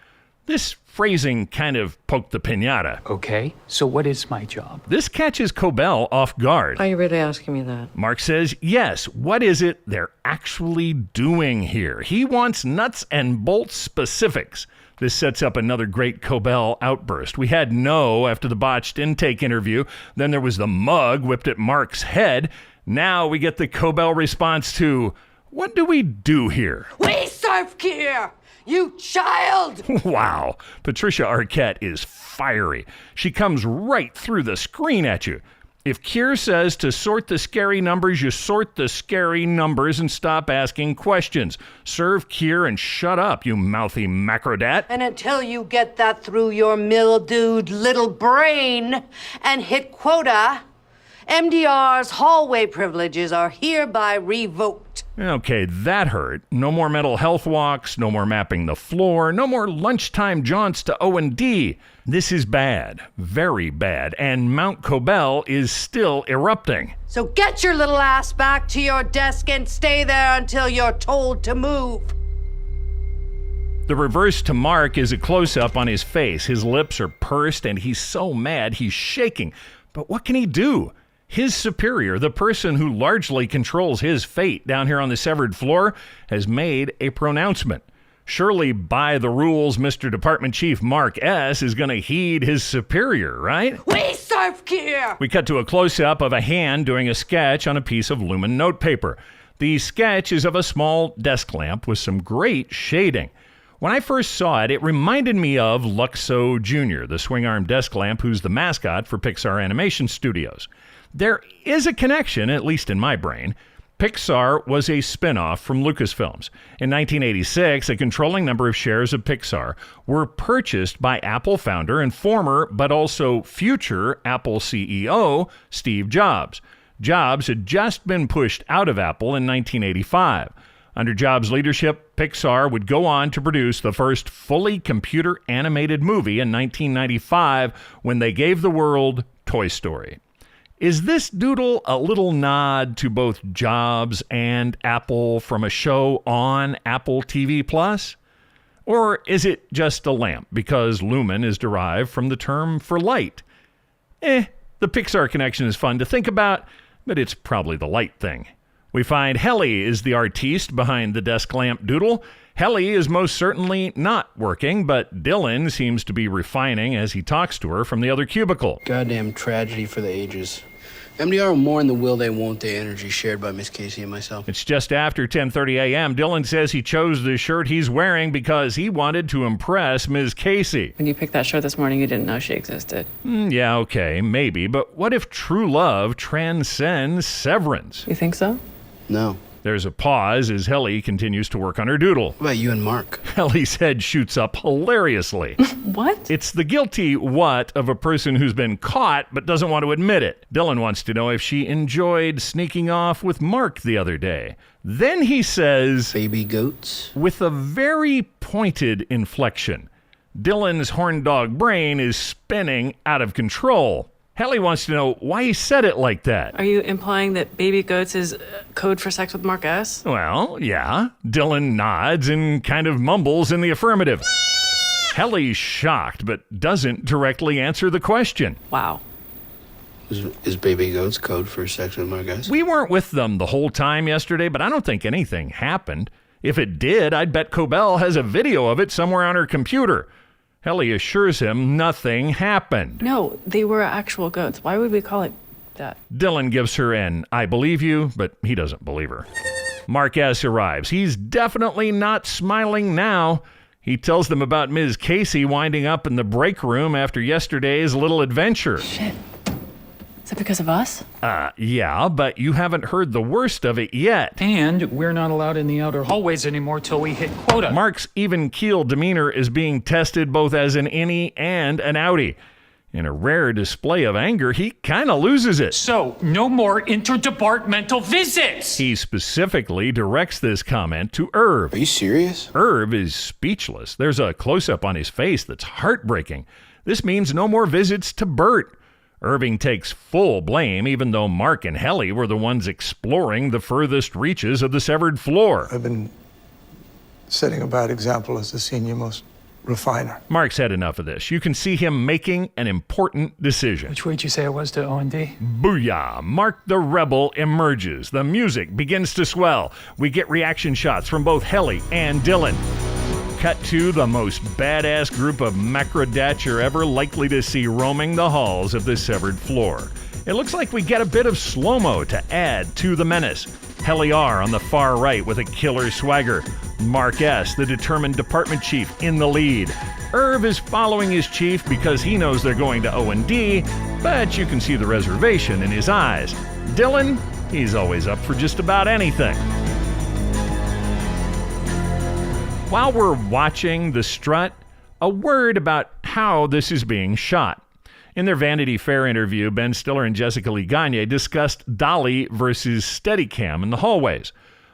This phrasing kind of poked the piñata. Okay, so what is my job? This catches Cobel off guard. Are you really asking me that? Mark says, yes, what is it they're actually doing here? He wants nuts and bolts specifics. This sets up another great Cobel outburst. We had no after the botched intake interview. Then there was the mug whipped at Mark's head. Now we get the Cobel response to, what do we do here? We serve Kier! You child! Wow. Patricia Arquette is fiery. She comes right through the screen at you. If Kier says to sort the scary numbers, you sort the scary numbers and stop asking questions. Serve Kier and shut up, you mouthy macrodat. And until you get that through your mildewed little brain and hit quota, MDR's hallway privileges are hereby revoked. Okay, that hurt. No more mental health walks, no more mapping the floor, no more lunchtime jaunts to O&D. This is bad, very bad, and Mount Cobel is still erupting. So get your little ass back to your desk and stay there until you're told to move. The reverse to Mark is a close-up on his face. His lips are pursed and he's so mad he's shaking. But what can he do? His superior, the person who largely controls his fate down here on the severed floor, has made a pronouncement. Surely, by the rules, Mr. Department Chief Mark S. is going to heed his superior, right? We serve Kier! We cut to a close-up of a hand doing a sketch on a piece of Lumen notepaper. The sketch is of a small desk lamp with some great shading. When I first saw it, it reminded me of Luxo Jr., the swing-arm desk lamp who's the mascot for Pixar Animation Studios. There is a connection, at least in my brain. Pixar was a spin-off from Lucasfilms. In 1986, a controlling number of shares of Pixar were purchased by Apple founder and former, but also future, Apple CEO, Steve Jobs. Jobs had just been pushed out of Apple in 1985. Under Jobs' leadership, Pixar would go on to produce the first fully computer-animated movie in 1995 when they gave the world Toy Story. Is this doodle a little nod to both Jobs and Apple from a show on Apple TV Plus? Or is it just a lamp because lumen is derived from the term for light? The Pixar connection is fun to think about, but it's probably the light thing. We find Helly is the artiste behind the desk lamp doodle. Helly is most certainly not working, but Dylan seems to be refining as he talks to her from the other cubicle. Goddamn tragedy for the ages. MDR more in the will they won't they energy shared by Miss Casey and myself. It's just after 10:30 a.m. Dylan says he chose the shirt he's wearing because he wanted to impress Ms. Casey. When you picked that shirt this morning, you didn't know she existed. Yeah, okay, maybe. But what if true love transcends severance? You think so? No. There's a pause as Helly continues to work on her doodle. What about you and Mark? Helly's head shoots up hilariously. What? It's the guilty what of a person who's been caught but doesn't want to admit it. Dylan wants to know if she enjoyed sneaking off with Mark the other day. Then he says, baby goats? With a very pointed inflection. Dylan's horn dog brain is spinning out of control. Helly wants to know why he said it like that. Are you implying that baby goats is code for sex with Mark S? Well, yeah. Dylan nods and kind of mumbles in the affirmative. Helly's shocked, but doesn't directly answer the question. Wow. Is baby goats code for sex with Mark S? We weren't with them the whole time yesterday, but I don't think anything happened. If it did, I'd bet Cobel has a video of it somewhere on her computer. Helly assures him nothing happened. No, they were actual goats. Why would we call it that? Dylan gives her an I believe you, but he doesn't believe her. Mark S. arrives. He's definitely not smiling now. He tells them about Ms. Casey winding up in the break room after yesterday's little adventure. Shit. Is that because of us? Yeah, but you haven't heard the worst of it yet. And we're not allowed in the outer hallways anymore till we hit quota. Mark's even-keeled demeanor is being tested both as an innie and an outie. In a rare display of anger, he kind of loses it. So, no more interdepartmental visits! He specifically directs this comment to Irv. Are you serious? Irv is speechless. There's a close-up on his face that's heartbreaking. This means no more visits to Burt. Irving takes full blame, even though Mark and Helly were the ones exploring the furthest reaches of the severed floor. I've been setting a bad example as the senior-most refiner. Mark's had enough of this. You can see him making an important decision. Which way'd you say it was to O&D? Booyah! Mark the Rebel emerges. The music begins to swell. We get reaction shots from both Helly and Dylan. Cut to the most badass group of Macrodats you're ever likely to see roaming the halls of the severed floor. It looks like we get a bit of slow-mo to add to the menace. Helly R on the far right with a killer swagger. Mark S, the determined department chief, in the lead. Irv is following his chief because he knows they're going to O&D, but you can see the reservation in his eyes. Dylan, he's always up for just about anything. While we're watching the strut, a word about how this is being shot. In their Vanity Fair interview, Ben Stiller and Jessica Lee Gagne discussed dolly versus Steadicam in the hallways.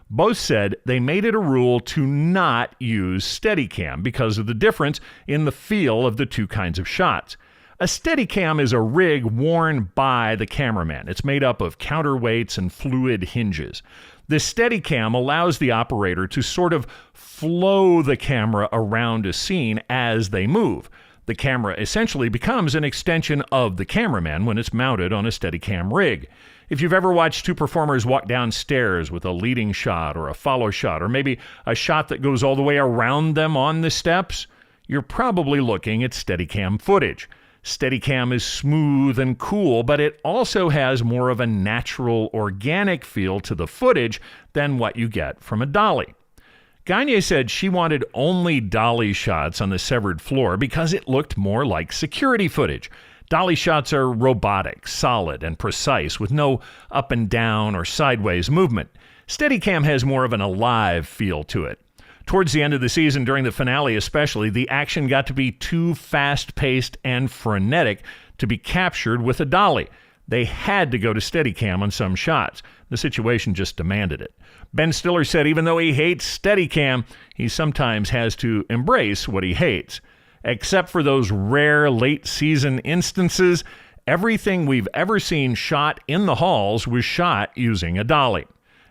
Both said they made it a rule to not use Steadicam because of the difference in the feel of the two kinds of shots. A Steadicam is a rig worn by the cameraman. It's made up of counterweights and fluid hinges. The Steadicam allows the operator to sort of flow the camera around a scene as they move. The camera essentially becomes an extension of the cameraman when it's mounted on a Steadicam rig. If you've ever watched two performers walk downstairs with a leading shot or a follow shot, or maybe a shot that goes all the way around them on the steps, you're probably looking at Steadicam footage. Steadicam is smooth and cool, but it also has more of a natural, organic feel to the footage than what you get from a dolly. Gagne said she wanted only dolly shots on the severed floor because it looked more like security footage. Dolly shots are robotic, solid, and precise with no up and down or sideways movement. Steadicam has more of an alive feel to it. Towards the end of the season, during the finale especially, the action got to be too fast-paced and frenetic to be captured with a dolly. They had to go to Steadicam on some shots. The situation just demanded it. Ben Stiller said even though he hates Steadicam, he sometimes has to embrace what he hates. Except for those rare late-season instances, everything we've ever seen shot in the halls was shot using a dolly.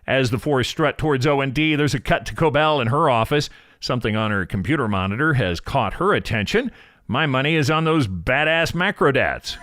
As the four strut towards O&D, there's a cut to Cobel in her office. Something on her computer monitor has caught her attention. My money is on those badass Macrodats.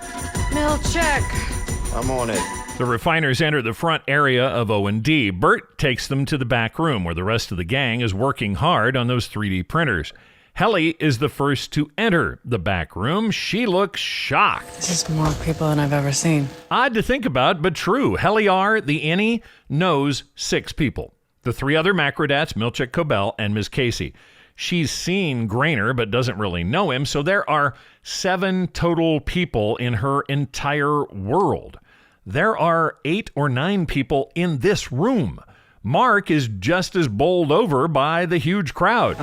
Milchick. I'm on it. The refiners enter the front area of O&D. Burt takes them to the back room where the rest of the gang is working hard on those 3D printers. Helly is the first to enter the back room. She looks shocked. This is more people than I've ever seen. Odd to think about, but true. Helly the innie, knows 6 people. The 3 other Macrodats, Milchick, Cobel, and Ms. Casey. She's seen Grainer, but doesn't really know him, so there are 7 total people in her entire world. There are 8 or 9 people in this room. Mark is just as bowled over by the huge crowd.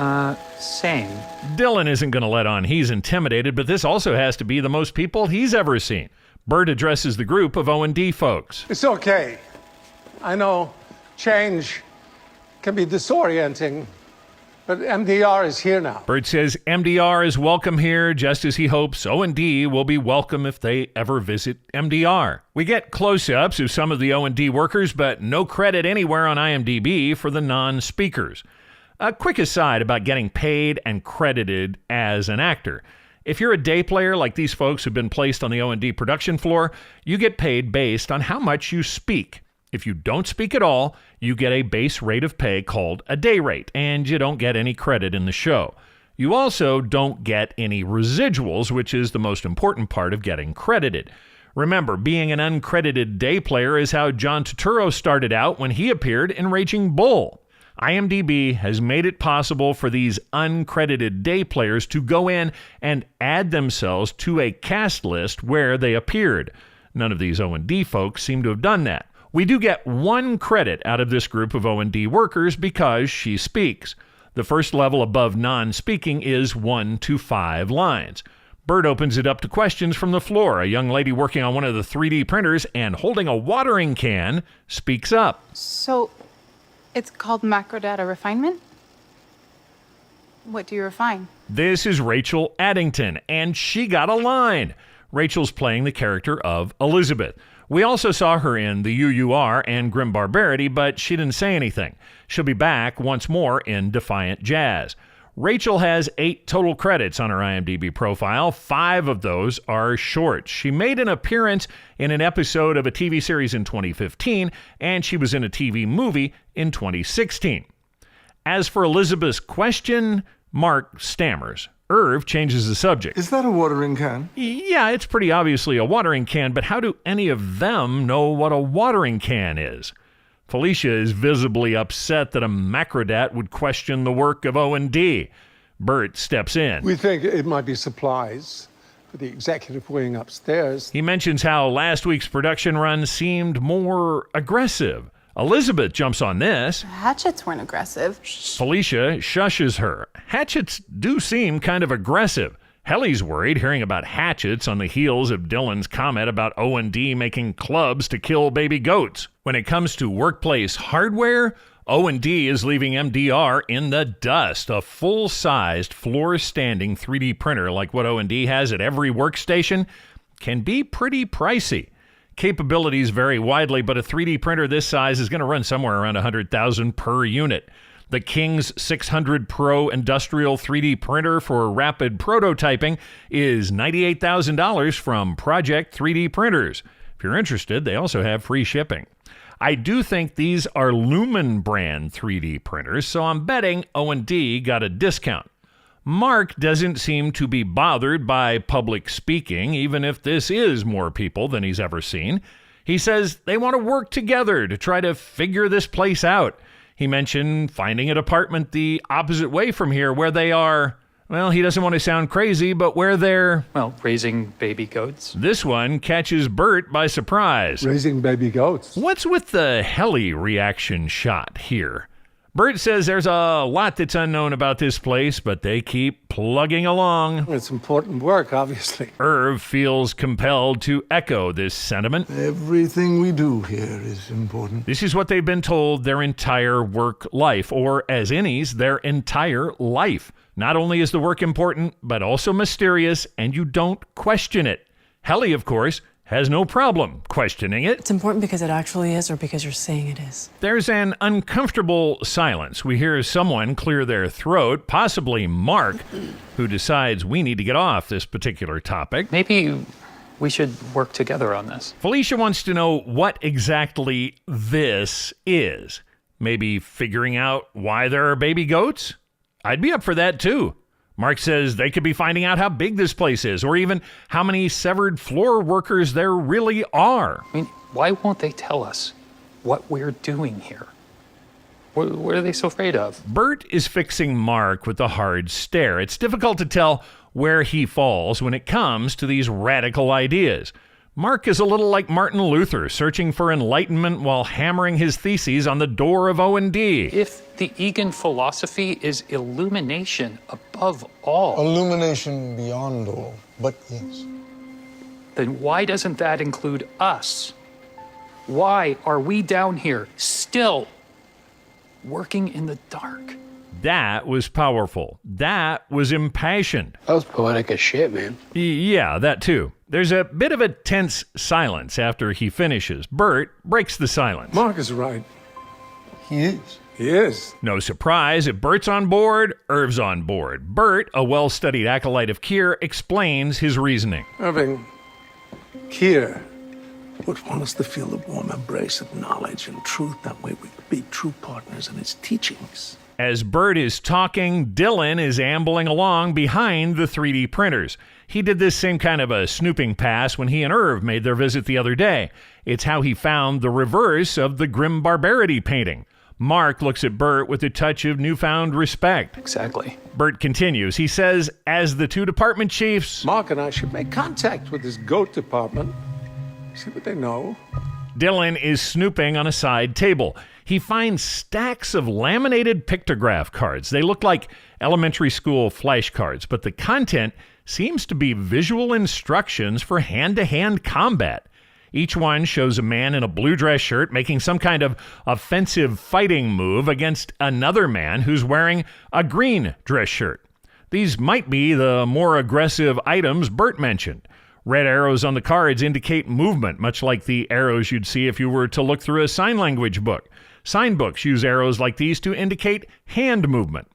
Same. Dylan isn't going to let on he's intimidated, but this also has to be the most people he's ever seen. Burt addresses the group of O&D folks. It's okay. I know change can be disorienting, but MDR is here now. Burt says MDR is welcome here, just as he hopes O&D will be welcome if they ever visit MDR. We get close-ups of some of the O&D workers, but no credit anywhere on IMDb for the non-speakers. A quick aside about getting paid and credited as an actor. If you're a day player like these folks who've been placed on the O&D production floor, you get paid based on how much you speak. If you don't speak at all, you get a base rate of pay called a day rate, and you don't get any credit in the show. You also don't get any residuals, which is the most important part of getting credited. Remember, being an uncredited day player is how John Turturro started out when he appeared in Raging Bull. IMDb has made it possible for these uncredited day players to go in and add themselves to a cast list where they appeared. None of these O&D folks seem to have done that. We do get 1 credit out of this group of O&D workers because she speaks. The first level above non-speaking is 1 to 5 lines. Burt opens it up to questions from the floor. A young lady working on one of the 3D printers and holding a watering can speaks up. So, it's called macrodata refinement? What do you refine? This is Rachel Addington, and she got a line. Rachel's playing the character of Elizabeth. We also saw her in The UUR and Grim Barbarity, but she didn't say anything. She'll be back once more in Defiant Jazz. Rachel has 8 total credits on her IMDb profile. 5 of those are shorts. She made an appearance in an episode of a TV series in 2015, and she was in a TV movie in 2016. As for Elizabeth's question, Mark stammers. Irv changes the subject. Is that a watering can? Yeah, it's pretty obviously a watering can, but how do any of them know what a watering can is? Felicia is visibly upset that a Macrodat would question the work of O&D. Burt steps in. We think it might be supplies for the executive wing upstairs. He mentions how last week's production run seemed more aggressive. Elizabeth jumps on this. Hatchets weren't aggressive. Felicia shushes her. Hatchets do seem kind of aggressive. Helly's worried hearing about hatchets on the heels of Dylan's comment about O&D making clubs to kill baby goats. When it comes to workplace hardware, O&D is leaving MDR in the dust. A full-sized, floor-standing 3D printer like what O&D has at every workstation can be pretty pricey. Capabilities vary widely, but a 3D printer this size is going to run somewhere around $100,000 per unit. The King's 600 Pro Industrial 3D printer for rapid prototyping is $98,000 from Project 3D Printers. If you're interested, they also have free shipping. I do think these are Lumen brand 3D printers, so I'm betting O&D got a discount. Mark doesn't seem to be bothered by public speaking, even if this is more people than he's ever seen. He says they want to work together to try to figure this place out. He mentioned finding an apartment the opposite way from here where they are Well, he doesn't want to sound crazy, but where they're... Well, raising baby goats. This one catches Burt by surprise. Raising baby goats. What's with the Helly reaction shot here? Burt says there's a lot that's unknown about this place, but they keep plugging along. It's important work, obviously. Irv feels compelled to echo this sentiment. Everything we do here is important. This is what they've been told their entire work life, or as innies, their entire life. Not only is the work important, but also mysterious, and you don't question it. Helly, of course, has no problem questioning it. It's important because it actually is, or because you're saying it is. There's an uncomfortable silence. We hear someone clear their throat, possibly Mark, who decides we need to get off this particular topic. Maybe we should work together on this. Felicia wants to know what exactly this is. Maybe figuring out why there are baby goats? I'd be up for that too. Mark says they could be finding out how big this place is, or even how many severed floor workers there really are. I mean, why won't they tell us what we're doing here? What are they so afraid of? Burt is fixing Mark with a hard stare. It's difficult to tell where he falls when it comes to these radical ideas. Mark is a little like Martin Luther, searching for enlightenment while hammering his theses on the door of O&D. If the Egan philosophy is illumination above all... Illumination beyond all, but yes. Then why doesn't that include us? Why are we down here, still working in the dark? That was powerful. That was impassioned. That was poetic as shit, man. Yeah, that too. There's a bit of a tense silence after he finishes. Burt breaks the silence. Mark is right. He is. He is. No surprise, if Burt's on board, Irv's on board. Burt, a well-studied acolyte of Kier, explains his reasoning. Irving, Kier would want us to feel the warm embrace of knowledge and truth. That way we could be true partners in its teachings. As Burt is talking, Dylan is ambling along behind the 3D printers. He did this same kind of a snooping pass when he and Irv made their visit the other day. It's how he found the reverse of the Grim Barbarity painting. Mark looks at Burt with a touch of newfound respect. Exactly. Burt continues. He says, as the two department chiefs... Mark and I should make contact with this goat department. See what they know. Dylan is snooping on a side table. He finds stacks of laminated pictograph cards. They look like elementary school flashcards, but the content seems to be visual instructions for hand-to-hand combat. Each one shows a man in a blue dress shirt making some kind of offensive fighting move against another man who's wearing a green dress shirt. These might be the more aggressive items Burt mentioned. Red arrows on the cards indicate movement, much like the arrows you'd see if you were to look through a sign language book. Sign books use arrows like these to indicate hand movement.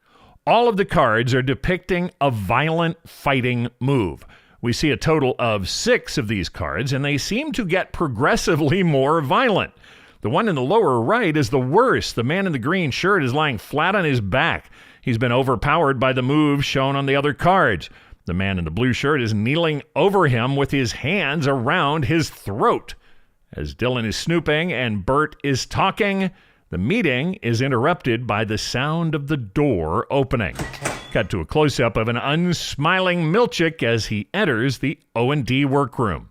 All of the cards are depicting a violent fighting move. We see a total of 6 of these cards, and they seem to get progressively more violent. The one in the lower right is the worst. The man in the green shirt is lying flat on his back. He's been overpowered by the moves shown on the other cards. The man in the blue shirt is kneeling over him with his hands around his throat. As Dylan is snooping and Burt is talking, the meeting is interrupted by the sound of the door opening. Cut to a close-up of an unsmiling Milchick as he enters the O&D workroom.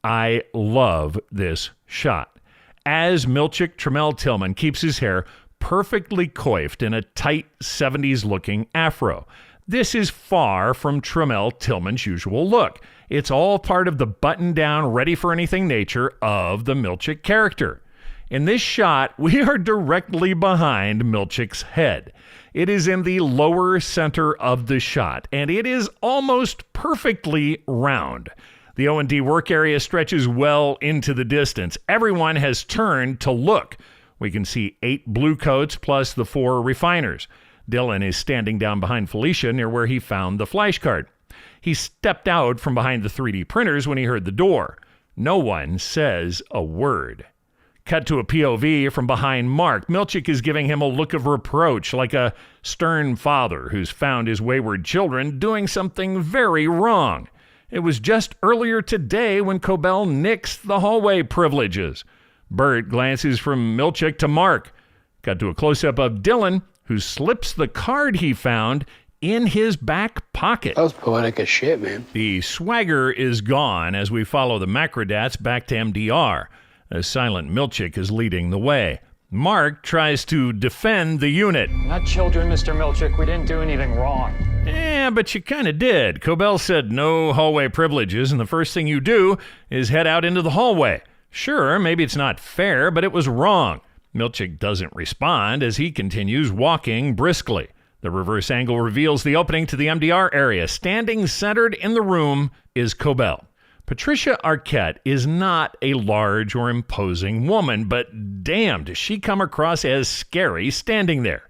I love this shot. As Milchick Trammell Tillman keeps his hair perfectly coiffed in a tight 70s-looking afro. This is far from Trammell Tillman's usual look. It's all part of the button-down, ready-for-anything nature of the Milchick character. In this shot, we are directly behind Milchick's head. It is in the lower center of the shot, and it is almost perfectly round. The O&D work area stretches well into the distance. Everyone has turned to look. We can see 8 blue coats plus the 4 refiners. Dylan is standing down behind Felicia near where he found the flashcard. He stepped out from behind the 3D printers when he heard the door. No one says a word. Cut to a POV from behind Mark. Milchick is giving him a look of reproach, like a stern father who's found his wayward children doing something very wrong. It was just earlier today when Cobel nixed the hallway privileges. Burt glances from Milchick to Mark. Cut to a close-up of Dylan, who slips the card he found in his back pocket. That was poetic as shit, man. The swagger is gone as we follow the Macrodats back to MDR. A silent Milchick is leading the way. Mark tries to defend the unit. Not children, Mr. Milchick. We didn't do anything wrong. Yeah, but you kind of did. Cobel said no hallway privileges, and the first thing you do is head out into the hallway. Sure, maybe it's not fair, but it was wrong. Milchick doesn't respond as he continues walking briskly. The reverse angle reveals the opening to the MDR area. Standing centered in the room is Cobel. Patricia Arquette is not a large or imposing woman, but damn, does she come across as scary standing there.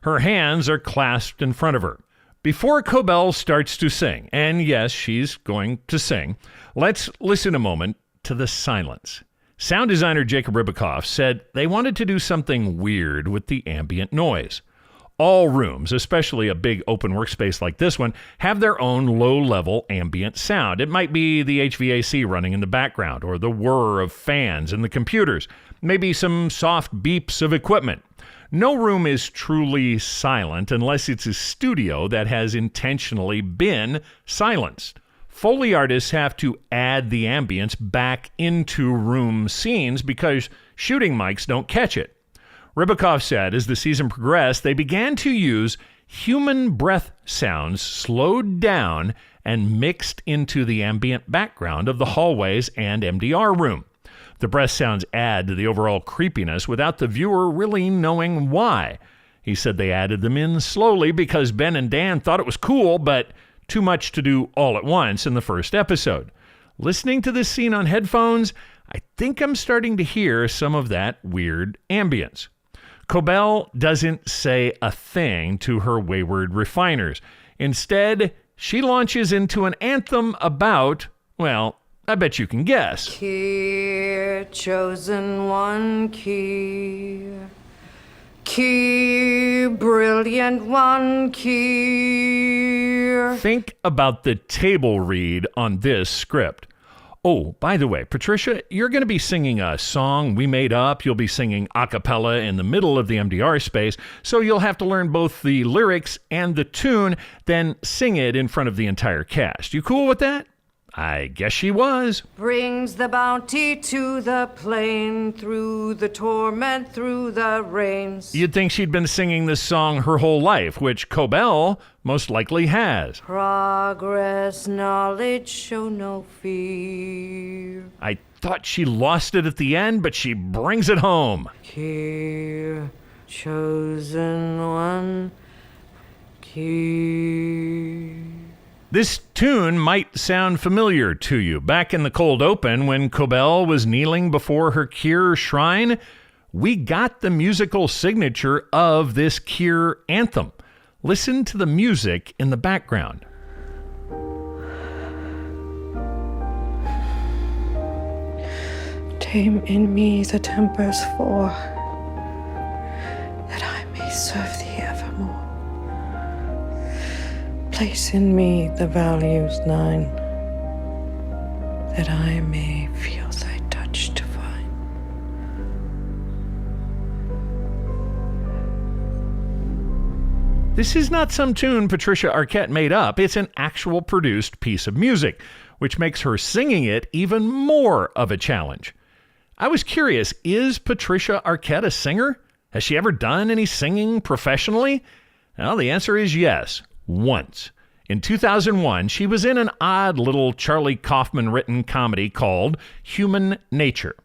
Her hands are clasped in front of her. Before Cobel starts to sing, and yes, she's going to sing, let's listen a moment to the silence. Sound designer Jacob Ribicoff said they wanted to do something weird with the ambient noise. All rooms, especially a big open workspace like this one, have their own low-level ambient sound. It might be the HVAC running in the background, or the whir of fans in the computers, maybe some soft beeps of equipment. No room is truly silent unless it's a studio that has intentionally been silenced. Foley artists have to add the ambience back into room scenes because shooting mics don't catch it. Ribicoff said as the season progressed, they began to use human breath sounds slowed down and mixed into the ambient background of the hallways and MDR room. The breath sounds add to the overall creepiness without the viewer really knowing why. He said they added them in slowly because Ben and Dan thought it was cool, but too much to do all at once in the first episode. Listening to this scene on headphones, I think I'm starting to hear some of that weird ambience. Cobel doesn't say a thing to her wayward refiners. Instead, she launches into an anthem about, well, I bet you can guess. Kier, chosen one, Kier. Kier, brilliant one, Kier. Think about the table read on this script. Oh, by the way, Patricia, you're going to be singing a song we made up. You'll be singing a cappella in the middle of the MDR space, so you'll have to learn both the lyrics and the tune, then sing it in front of the entire cast. You cool with that? I guess she was. Brings the bounty to the plain, through the torment, through the rains. You'd think she'd been singing this song her whole life, which Cobel most likely has. Progress, knowledge, show no fear. I thought she lost it at the end, but she brings it home. Kier, chosen one, Kier. This tune might sound familiar to you. Back in the cold open, when Cobel was kneeling before her Kier shrine, we got the musical signature of this Kier anthem. Listen to the music in the background. Tame in me the tempers four, that I may serve thee evermore. Place in me the values 9, that I may feel thy touch divine. This is not some tune Patricia Arquette made up. It's an actual produced piece of music, which makes her singing it even more of a challenge. I was curious, is Patricia Arquette a singer? Has she ever done any singing professionally? Well, the answer is yes. Once. In 2001, she was in an odd little Charlie Kaufman-written comedy called Human Nature.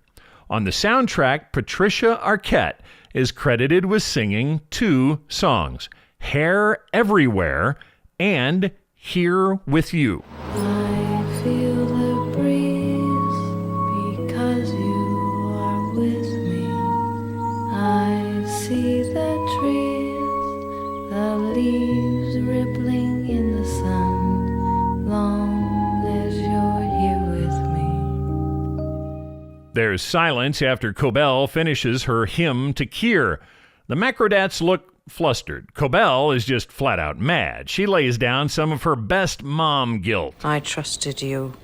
On the soundtrack, Patricia Arquette is credited with singing 2 songs, Hair Everywhere and Here With You. I feel the breeze because you are with me. I see the trees, the leaves rippling in the sun, long as you're here with me. There's silence after Cobel finishes her hymn to Kier. The Macrodats look flustered. Cobel is just flat out mad. She lays down some of her best mom guilt. I trusted you,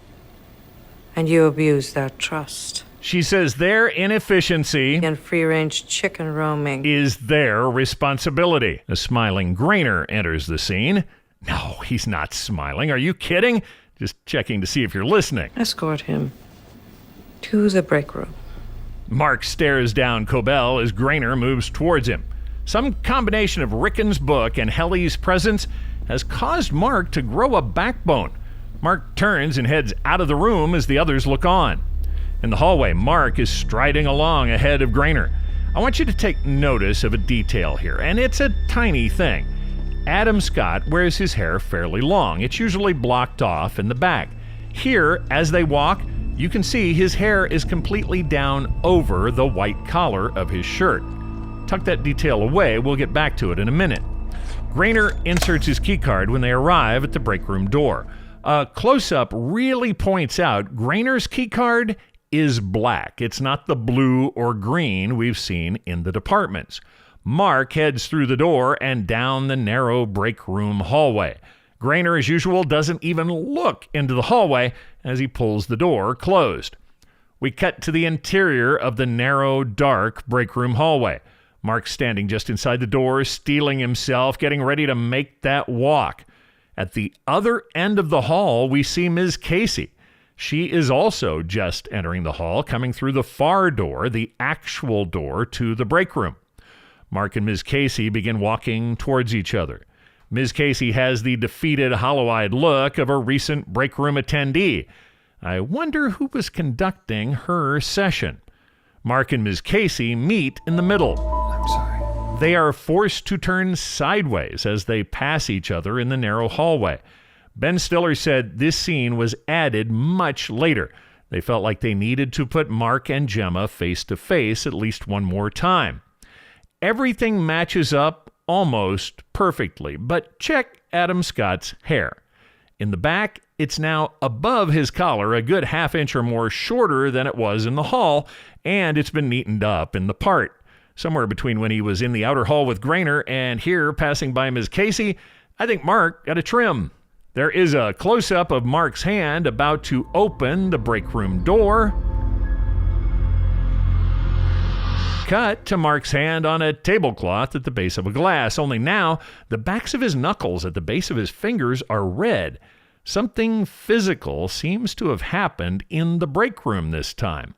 and you abused that trust. She says their inefficiency and free-range chicken roaming is their responsibility. A smiling Grainer enters the scene. No, he's not smiling. Are you kidding? Just checking to see if you're listening. Escort him to the break room. Mark stares down Cobel as Grainer moves towards him. Some combination of Rickon's book and Helly's presence has caused Mark to grow a backbone. Mark turns and heads out of the room as the others look on. In the hallway, Mark is striding along ahead of Grainer. I want you to take notice of a detail here, and it's a tiny thing. Adam Scott wears his hair fairly long. It's usually blocked off in the back. Here, as they walk, you can see his hair is completely down over the white collar of his shirt. Tuck that detail away, we'll get back to it in a minute. Grainer inserts his keycard when they arrive at the break room door. A close-up really points out Grainer's keycard is black. It's not the blue or green we've seen in the departments. Mark heads through the door and down the narrow break room hallway. Grainer, as usual, doesn't even look into the hallway as he pulls the door closed. We cut to the interior of the narrow, dark break room hallway. Mark's standing just inside the door, steeling himself, getting ready to make that walk. At the other end of the hall, we see Ms. Casey. She is also just entering the hall, coming through the far door, the actual door to the break room. Mark and Ms. Casey begin walking towards each other. Ms. Casey has the defeated, hollow-eyed look of a recent break room attendee. I wonder who was conducting her session. Mark and Ms. Casey meet in the middle. I'm sorry. They are forced to turn sideways as they pass each other in the narrow hallway. Ben Stiller said this scene was added much later. They felt like they needed to put Mark and Gemma face to face at least one more time. Everything matches up almost perfectly, but check Adam Scott's hair. In the back, it's now above his collar, a good half-inch or more shorter than it was in the hall, and it's been neatened up in the part. Somewhere between when he was in the outer hall with Grainer and here passing by Ms. Casey, I think Mark got a trim. There is a close-up of Mark's hand about to open the break room door. Cut to Mark's hand on a tablecloth at the base of a glass, only now the backs of his knuckles at the base of his fingers are red. Something physical seems to have happened in the break room this time.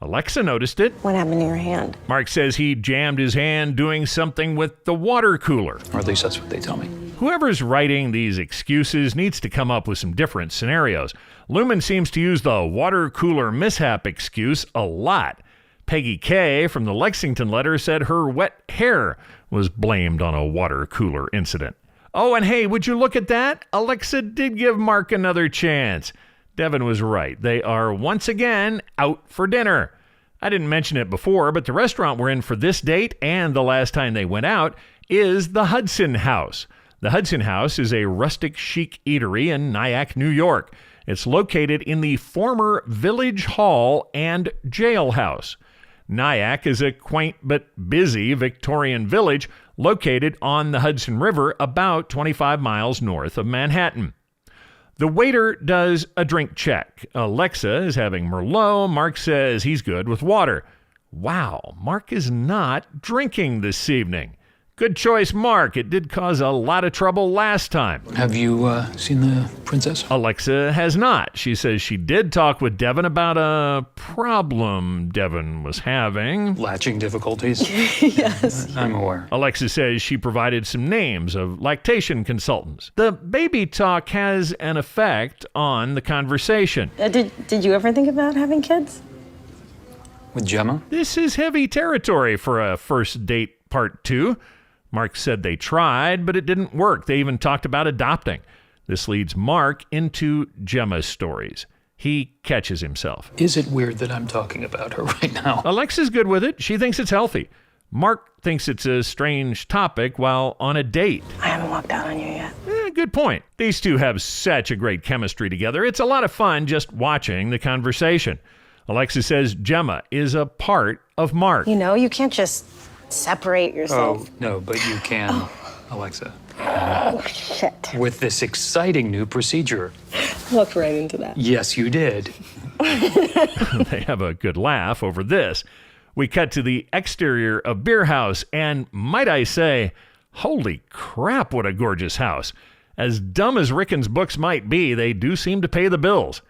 Alexa noticed it. What happened to your hand? Mark says he jammed his hand doing something with the water cooler. Or at least that's what they tell me. Whoever's writing these excuses needs to come up with some different scenarios. Lumen seems to use the water cooler mishap excuse a lot. Peggy K. from the Lexington letter said her wet hair was blamed on a water cooler incident. Oh, and hey, would you look at that? Alexa did give Mark another chance. Devin was right. They are once again out for dinner. I didn't mention it before, but the restaurant we're in for this date and the last time they went out is the Hudson House. The Hudson House is a rustic chic eatery in Nyack, New York. It's located in the former Village Hall and Jailhouse. Nyack is a quaint but busy Victorian village located on the Hudson River about 25 miles north of Manhattan. The waiter does a drink check. Alexa is having Merlot. Mark says he's good with water. Wow, Mark is not drinking this evening. Good choice, Mark. It did cause a lot of trouble last time. Have you seen the princess? Alexa has not. She says she did talk with Devin about a problem Devin was having. Latching difficulties? Yes. I'm aware. Alexa says she provided some names of lactation consultants. The baby talk has an effect on the conversation. Did you ever think about having kids? With Gemma? This is heavy territory for a first date part 2. Mark said they tried, but it didn't work. They even talked about adopting. This leads Mark into Gemma's stories. He catches himself. Is it weird that I'm talking about her right now? Alexa's good with it. She thinks it's healthy. Mark thinks it's a strange topic while on a date. I haven't walked out on you yet. Good point. These two have such a great chemistry together. It's a lot of fun just watching the conversation. Alexa says Gemma is a part of Mark. You know, you can't just separate yourself. Oh, no, but you can, Alexa. Oh, shit. With this exciting new procedure. Looked right into that. Yes, you did. They have a good laugh over this. We cut to the exterior of Beer House, and might I say, holy crap, what a gorgeous house. As dumb as Rickon's books might be, they do seem to pay the bills.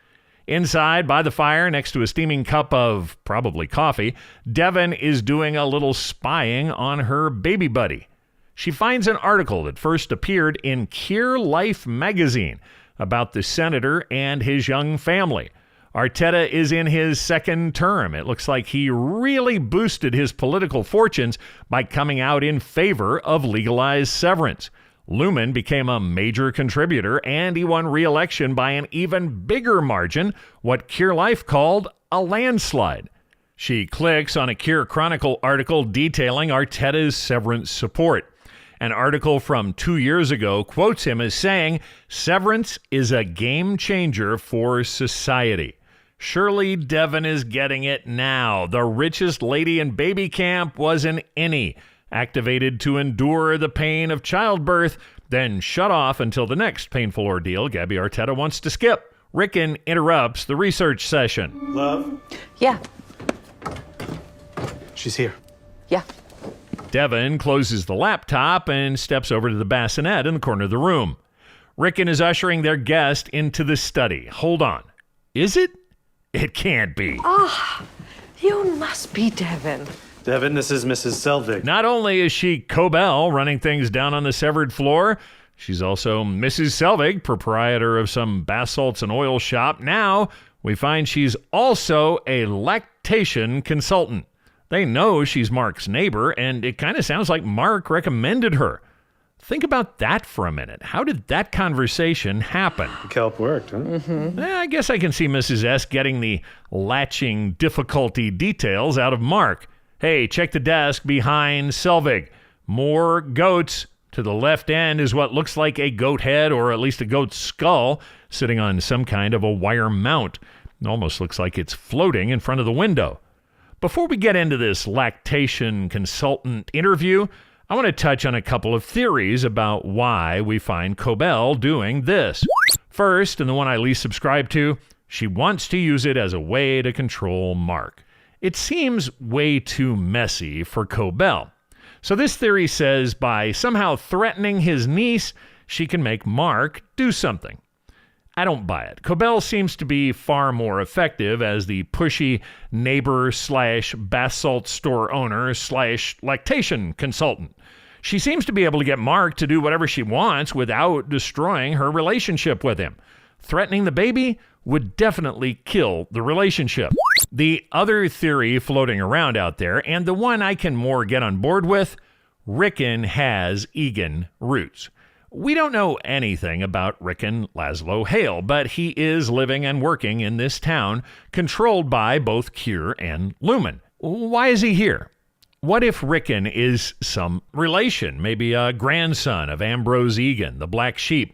Inside, by the fire, next to a steaming cup of probably coffee, Devon is doing a little spying on her baby buddy. She finds an article that first appeared in Kier Life magazine about the senator and his young family. Arteta is in his second term. It looks like he really boosted his political fortunes by coming out in favor of legalized severance. Lumen became a major contributor, and he won re-election by an even bigger margin, what Kier Life called a landslide. She clicks on a Kier Chronicle article detailing Arteta's severance support. An article from 2 years ago quotes him as saying, "Severance is a game changer for society." Surely Devon is getting it now. The richest lady in baby camp was an innie, activated to endure the pain of childbirth, then shut off until the next painful ordeal Gabby Arteta wants to skip. Rickon interrupts the research session. Love? Yeah. She's here. Yeah. Devon closes the laptop and steps over to the bassinet in the corner of the room. Rickon is ushering their guest into the study. Hold on. Is it? It can't be. You must be Devon. Devon, this is Mrs. Selvig. Not only is she Cobel running things down on the severed floor, she's also Mrs. Selvig, proprietor of some bath salts and oil shop. Now we find she's also a lactation consultant. They know she's Mark's neighbor, and it kind of sounds like Mark recommended her. Think about that for a minute. How did that conversation happen? Kelp worked, huh? I guess I can see Mrs. S getting the latching difficulty details out of Mark. Hey, check the desk behind Selvig. More goats. To the left end is what looks like a goat head, or at least a goat's skull, sitting on some kind of a wire mount. It almost looks like it's floating in front of the window. Before we get into this lactation consultant interview, I want to touch on a couple of theories about why we find Cobel doing this. First, and the one I least subscribe to, she wants to use it as a way to control Mark. It seems way too messy for Cobel. So this theory says by somehow threatening his niece, she can make Mark do something. I don't buy it. Cobel seems to be far more effective as the pushy neighbor / bath salt store owner / lactation consultant. She seems to be able to get Mark to do whatever she wants without destroying her relationship with him. Threatening the baby would definitely kill the relationship. The other theory floating around out there, and the one I can more get on board with, Rickon has Egan roots. We don't know anything about Rickon Laszlo Hale, but he is living and working in this town, controlled by both Kier and Lumen. Why is he here? What if Rickon is some relation, maybe a grandson of Ambrose Egan, the Black Sheep?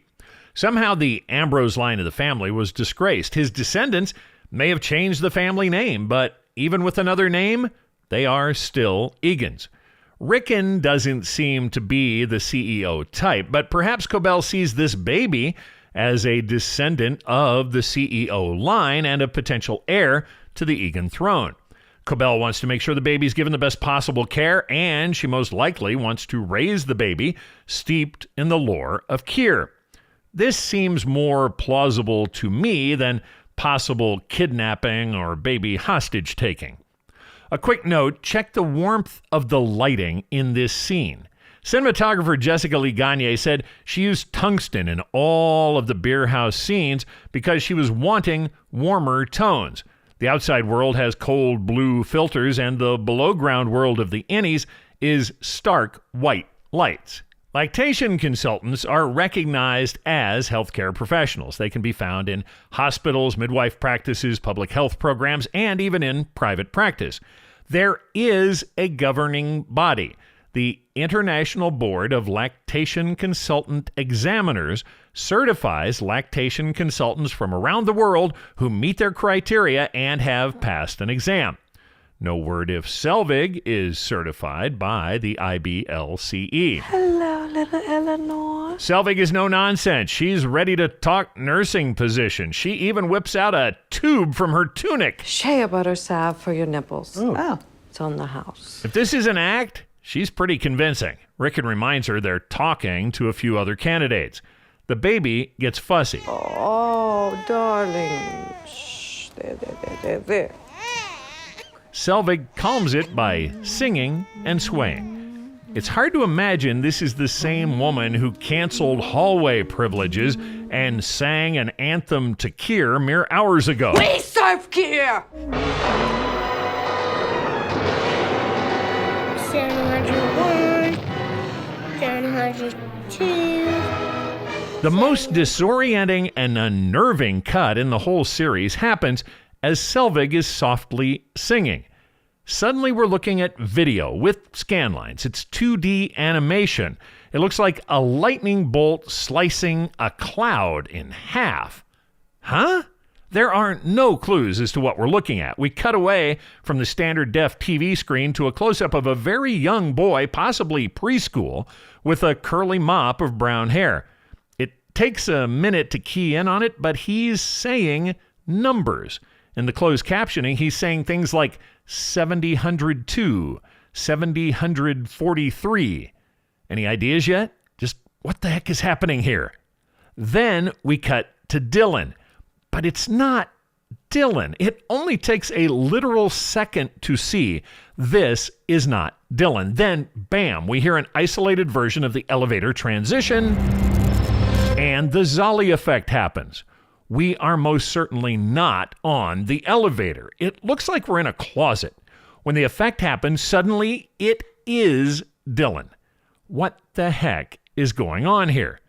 Somehow the Ambrose line of the family was disgraced. His descendants may have changed the family name, but even with another name, they are still Egans. Rickon doesn't seem to be the CEO type, but perhaps Cobel sees this baby as a descendant of the CEO line and a potential heir to the Egan throne. Cobel wants to make sure the baby's given the best possible care, and she most likely wants to raise the baby steeped in the lore of Kier. This seems more plausible to me than possible kidnapping or baby hostage taking. A quick note, check the warmth of the lighting in this scene. Cinematographer Jessica Lee Gagne said she used tungsten in all of the beer house scenes because she was wanting warmer tones. The outside world has cold blue filters, and the below-ground world of the innies is stark white lights. Lactation consultants are recognized as healthcare professionals. They can be found in hospitals, midwife practices, public health programs, and even in private practice. There is a governing body. The International Board of Lactation Consultant Examiners certifies lactation consultants from around the world who meet their criteria and have passed an exam. No word if Selvig is certified by the IBLCE. Hello, little Eleanor. Selvig is no nonsense. She's ready to talk nursing position. She even whips out a tube from her tunic. Shea butter salve for your nipples. Oh. It's on the house. If this is an act, she's pretty convincing. Rickon reminds her they're talking to a few other candidates. The baby gets fussy. Oh, darling. Shh. There. Selvig calms it by singing and swaying. It's hard to imagine this is the same woman who canceled hallway privileges and sang an anthem to Kier mere hours ago. We serve Kier! 701, 702. The most disorienting and unnerving cut in the whole series happens as Selvig is softly singing. Suddenly we're looking at video with scan lines. It's 2D animation. It looks like a lightning bolt slicing a cloud in half. Huh? There are no clues as to what we're looking at. We cut away from the standard def TV screen to a close-up of a very young boy, possibly preschool, with a curly mop of brown hair. It takes a minute to key in on it, but he's saying numbers. In the closed captioning, he's saying things like 702, 743. Any ideas yet? Just what the heck is happening here? Then we cut to Dylan. But it's not Dylan. It only takes a literal second to see this is not Dylan. Then, bam, we hear an isolated version of the elevator transition, and the Zolly effect happens. We are most certainly not on the elevator. It looks like we're in a closet. When the effect happens, suddenly it is Dylan. What the heck is going on here?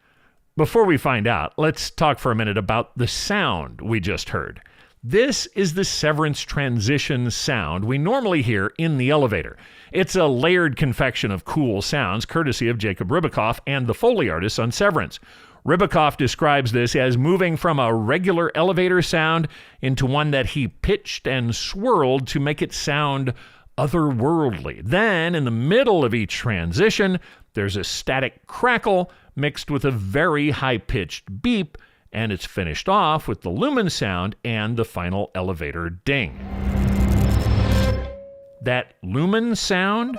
Before we find out, let's talk for a minute about the sound we just heard. This is the Severance transition sound we normally hear in the elevator. It's a layered confection of cool sounds, courtesy of Jacob Ribicoff and the Foley artists on Severance. Ribicoff describes this as moving from a regular elevator sound into one that he pitched and swirled to make it sound otherworldly. Then, in the middle of each transition, there's a static crackle mixed with a very high-pitched beep, and it's finished off with the lumen sound and the final elevator ding. That lumen sound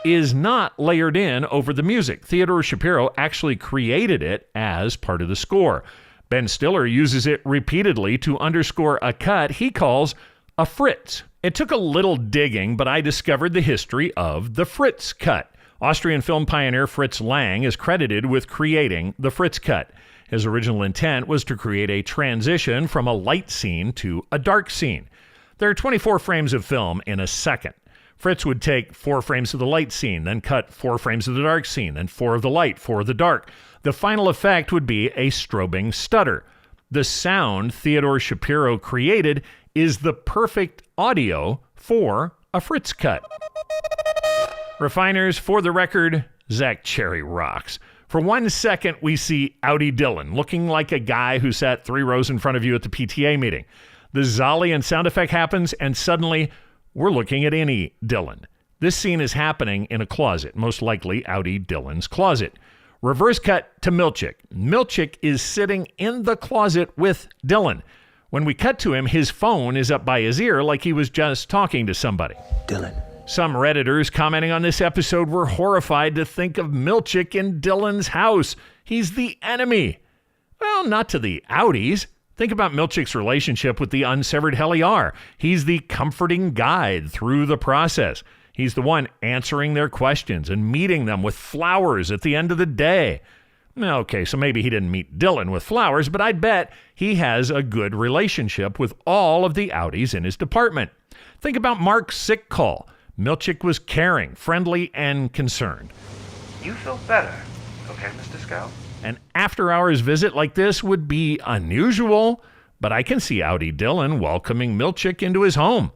is not layered in over the music. Theodore Shapiro actually created it as part of the score. Ben Stiller uses it repeatedly to underscore a cut he calls a Fritz. It took a little digging, but I discovered the history of the Fritz cut. Austrian film pioneer Fritz Lang is credited with creating the Fritz cut. His original intent was to create a transition from a light scene to a dark scene. There are 24 frames of film in a second. Fritz would take 4 frames of the light scene, then cut 4 frames of the dark scene, then 4 of the light, 4 of the dark. The final effect would be a strobing stutter. The sound Theodore Shapiro created is the perfect audio for a Fritz cut. Refiners, for the record, Zach Cherry rocks. For 1 second, we see innie-Dylan, looking like a guy who sat 3 rows in front of you at the PTA meeting. The Zolly and sound effect happens, and suddenly, we're looking at innie-Dylan. This scene is happening in a closet, most likely innie-Dylan's closet. Reverse cut to Milchick. Milchick is sitting in the closet with Dylan. When we cut to him, his phone is up by his ear like he was just talking to somebody. Dylan. Some Redditors commenting on this episode were horrified to think of Milchick in Dylan's house. He's the enemy. Well, not to the outies. Think about Milchick's relationship with the unsevered Helly. He's the comforting guide through the process. He's the one answering their questions and meeting them with flowers at the end of the day. Okay, so maybe he didn't meet Dylan with flowers, but I'd bet he has a good relationship with all of the outies in his department. Think about Mark's sick call. Milchick was caring, friendly, and concerned. You feel better, okay, Mr. Scout? An after-hours visit like this would be unusual, but I can see innie-Dylan welcoming Milchick into his home.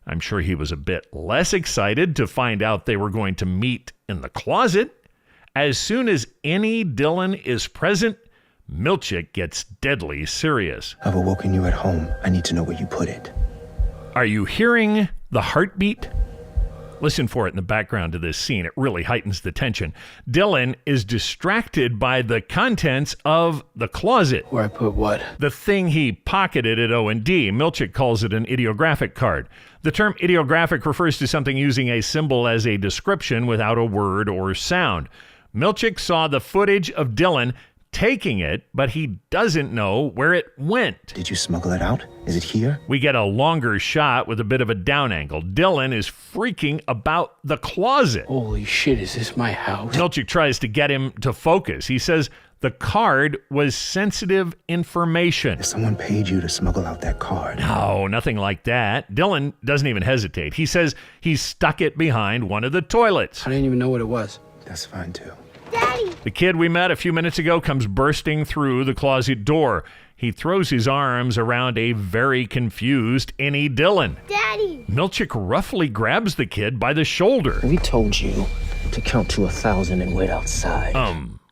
I'm sure he was a bit less excited to find out they were going to meet in the closet. As soon as innie-Dylan is present, Milchick gets deadly serious. I've awoken you at home. I need to know where you put it. Are you hearing the heartbeat? Listen for it in the background of this scene. It really heightens the tension. Dylan is distracted by the contents of the closet. Where I put what? The thing he pocketed at O&D. Milchick calls it an ideographic card. The term ideographic refers to something using a symbol as a description without a word or sound. Milchick saw the footage of Dylan taking it, but he doesn't know where it went. Did you smuggle it out? Is it here? We get a longer shot with a bit of a down angle. Dylan is freaking about the closet. Holy shit, is this my house? Milchick tries to get him to focus. He says the card was sensitive information. Someone paid you to smuggle out that card. No, nothing like that. Dylan doesn't even hesitate. He says he stuck it behind one of the toilets. I didn't even know what it was. That's fine, too. Daddy! The kid we met a few minutes ago comes bursting through the closet door. He throws his arms around a very confused Innie-Dylan. Daddy! Milchick roughly grabs the kid by the shoulder. We told you to count to 1,000 and wait outside.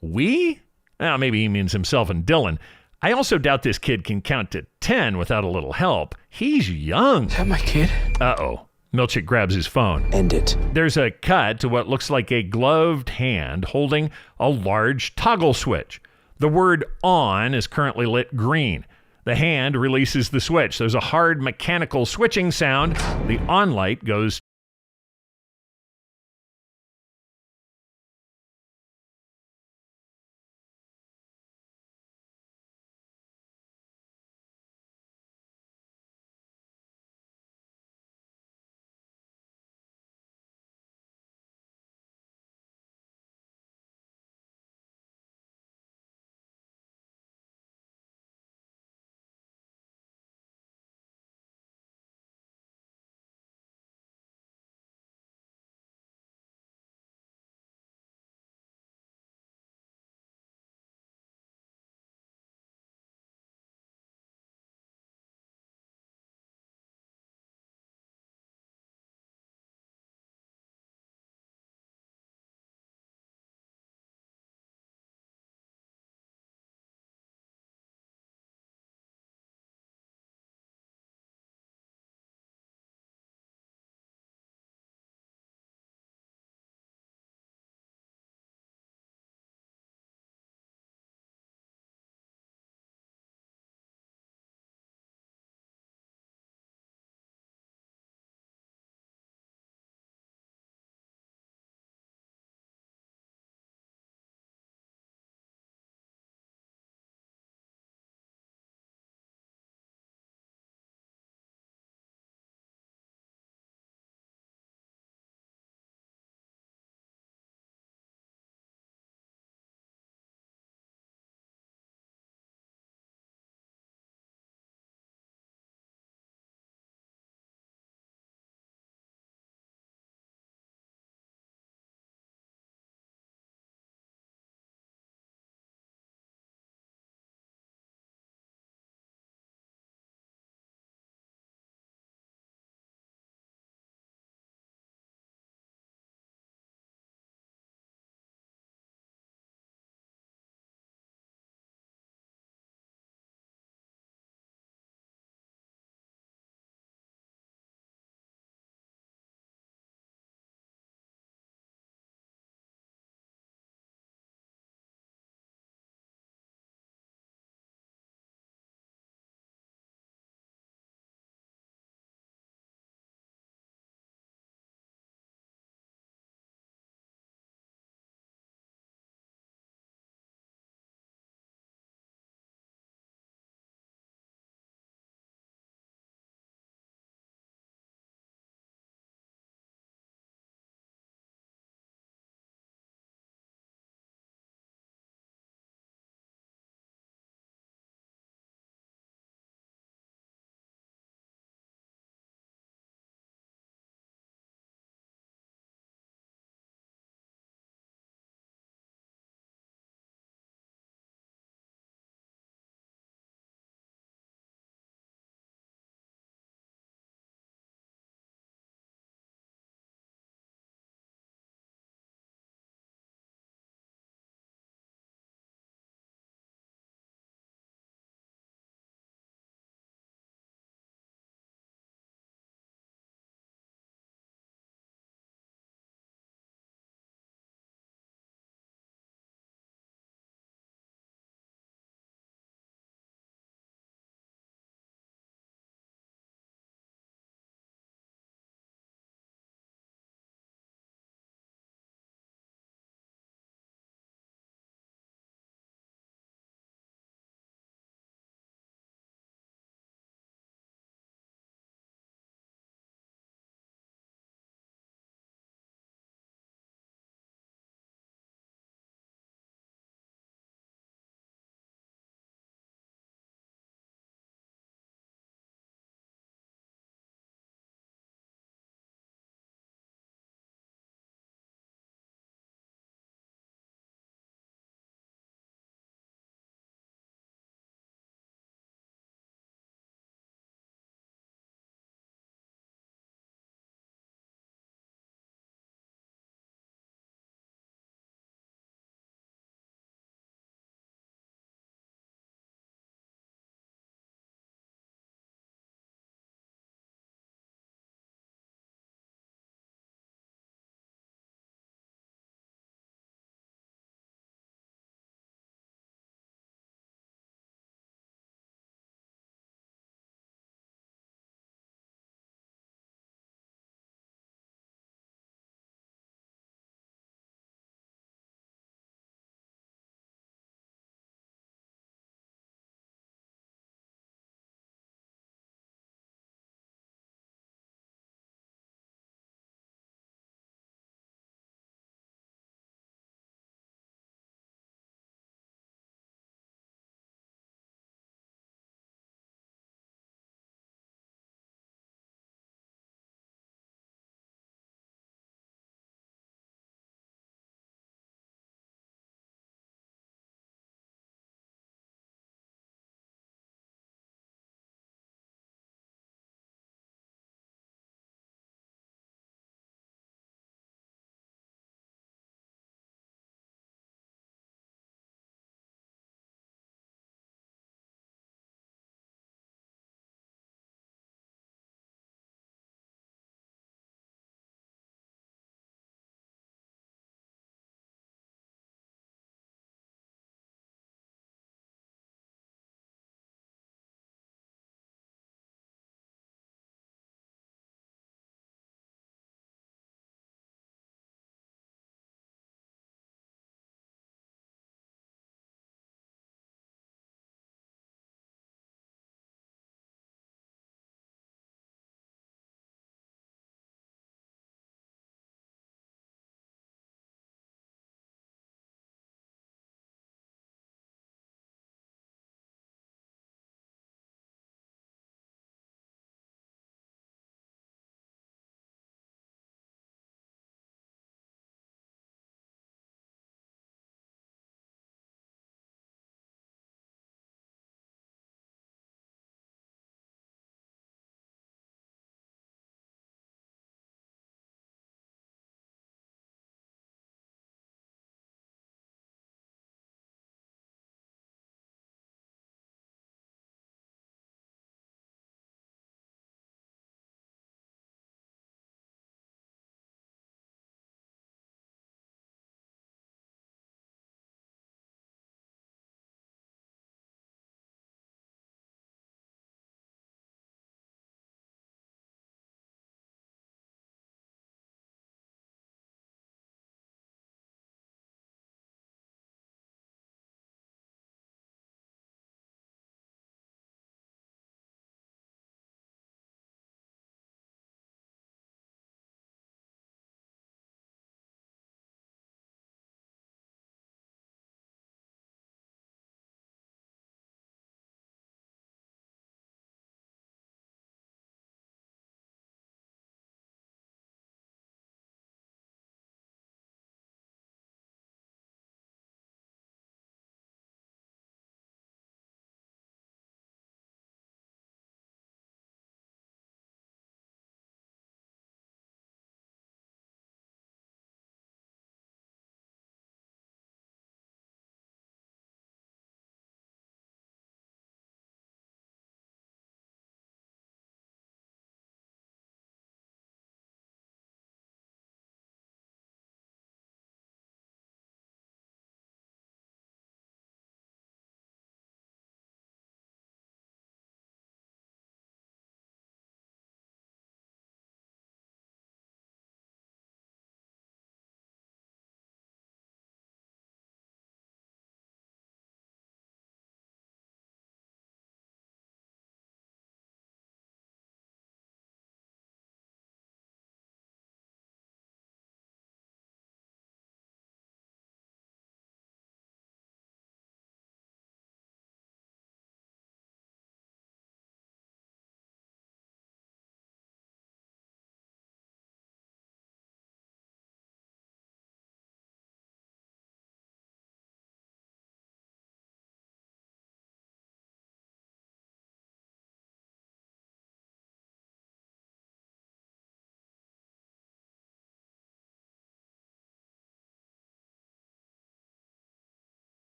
We? Well, maybe he means himself and Dylan. I also doubt this kid can count to 10 without a little help. He's young. Is that my kid? Uh-oh. Milchick grabs his phone. End it. There's a cut to what looks like a gloved hand holding a large toggle switch. The word on is currently lit green. The hand releases the switch. There's a hard mechanical switching sound. The on light goes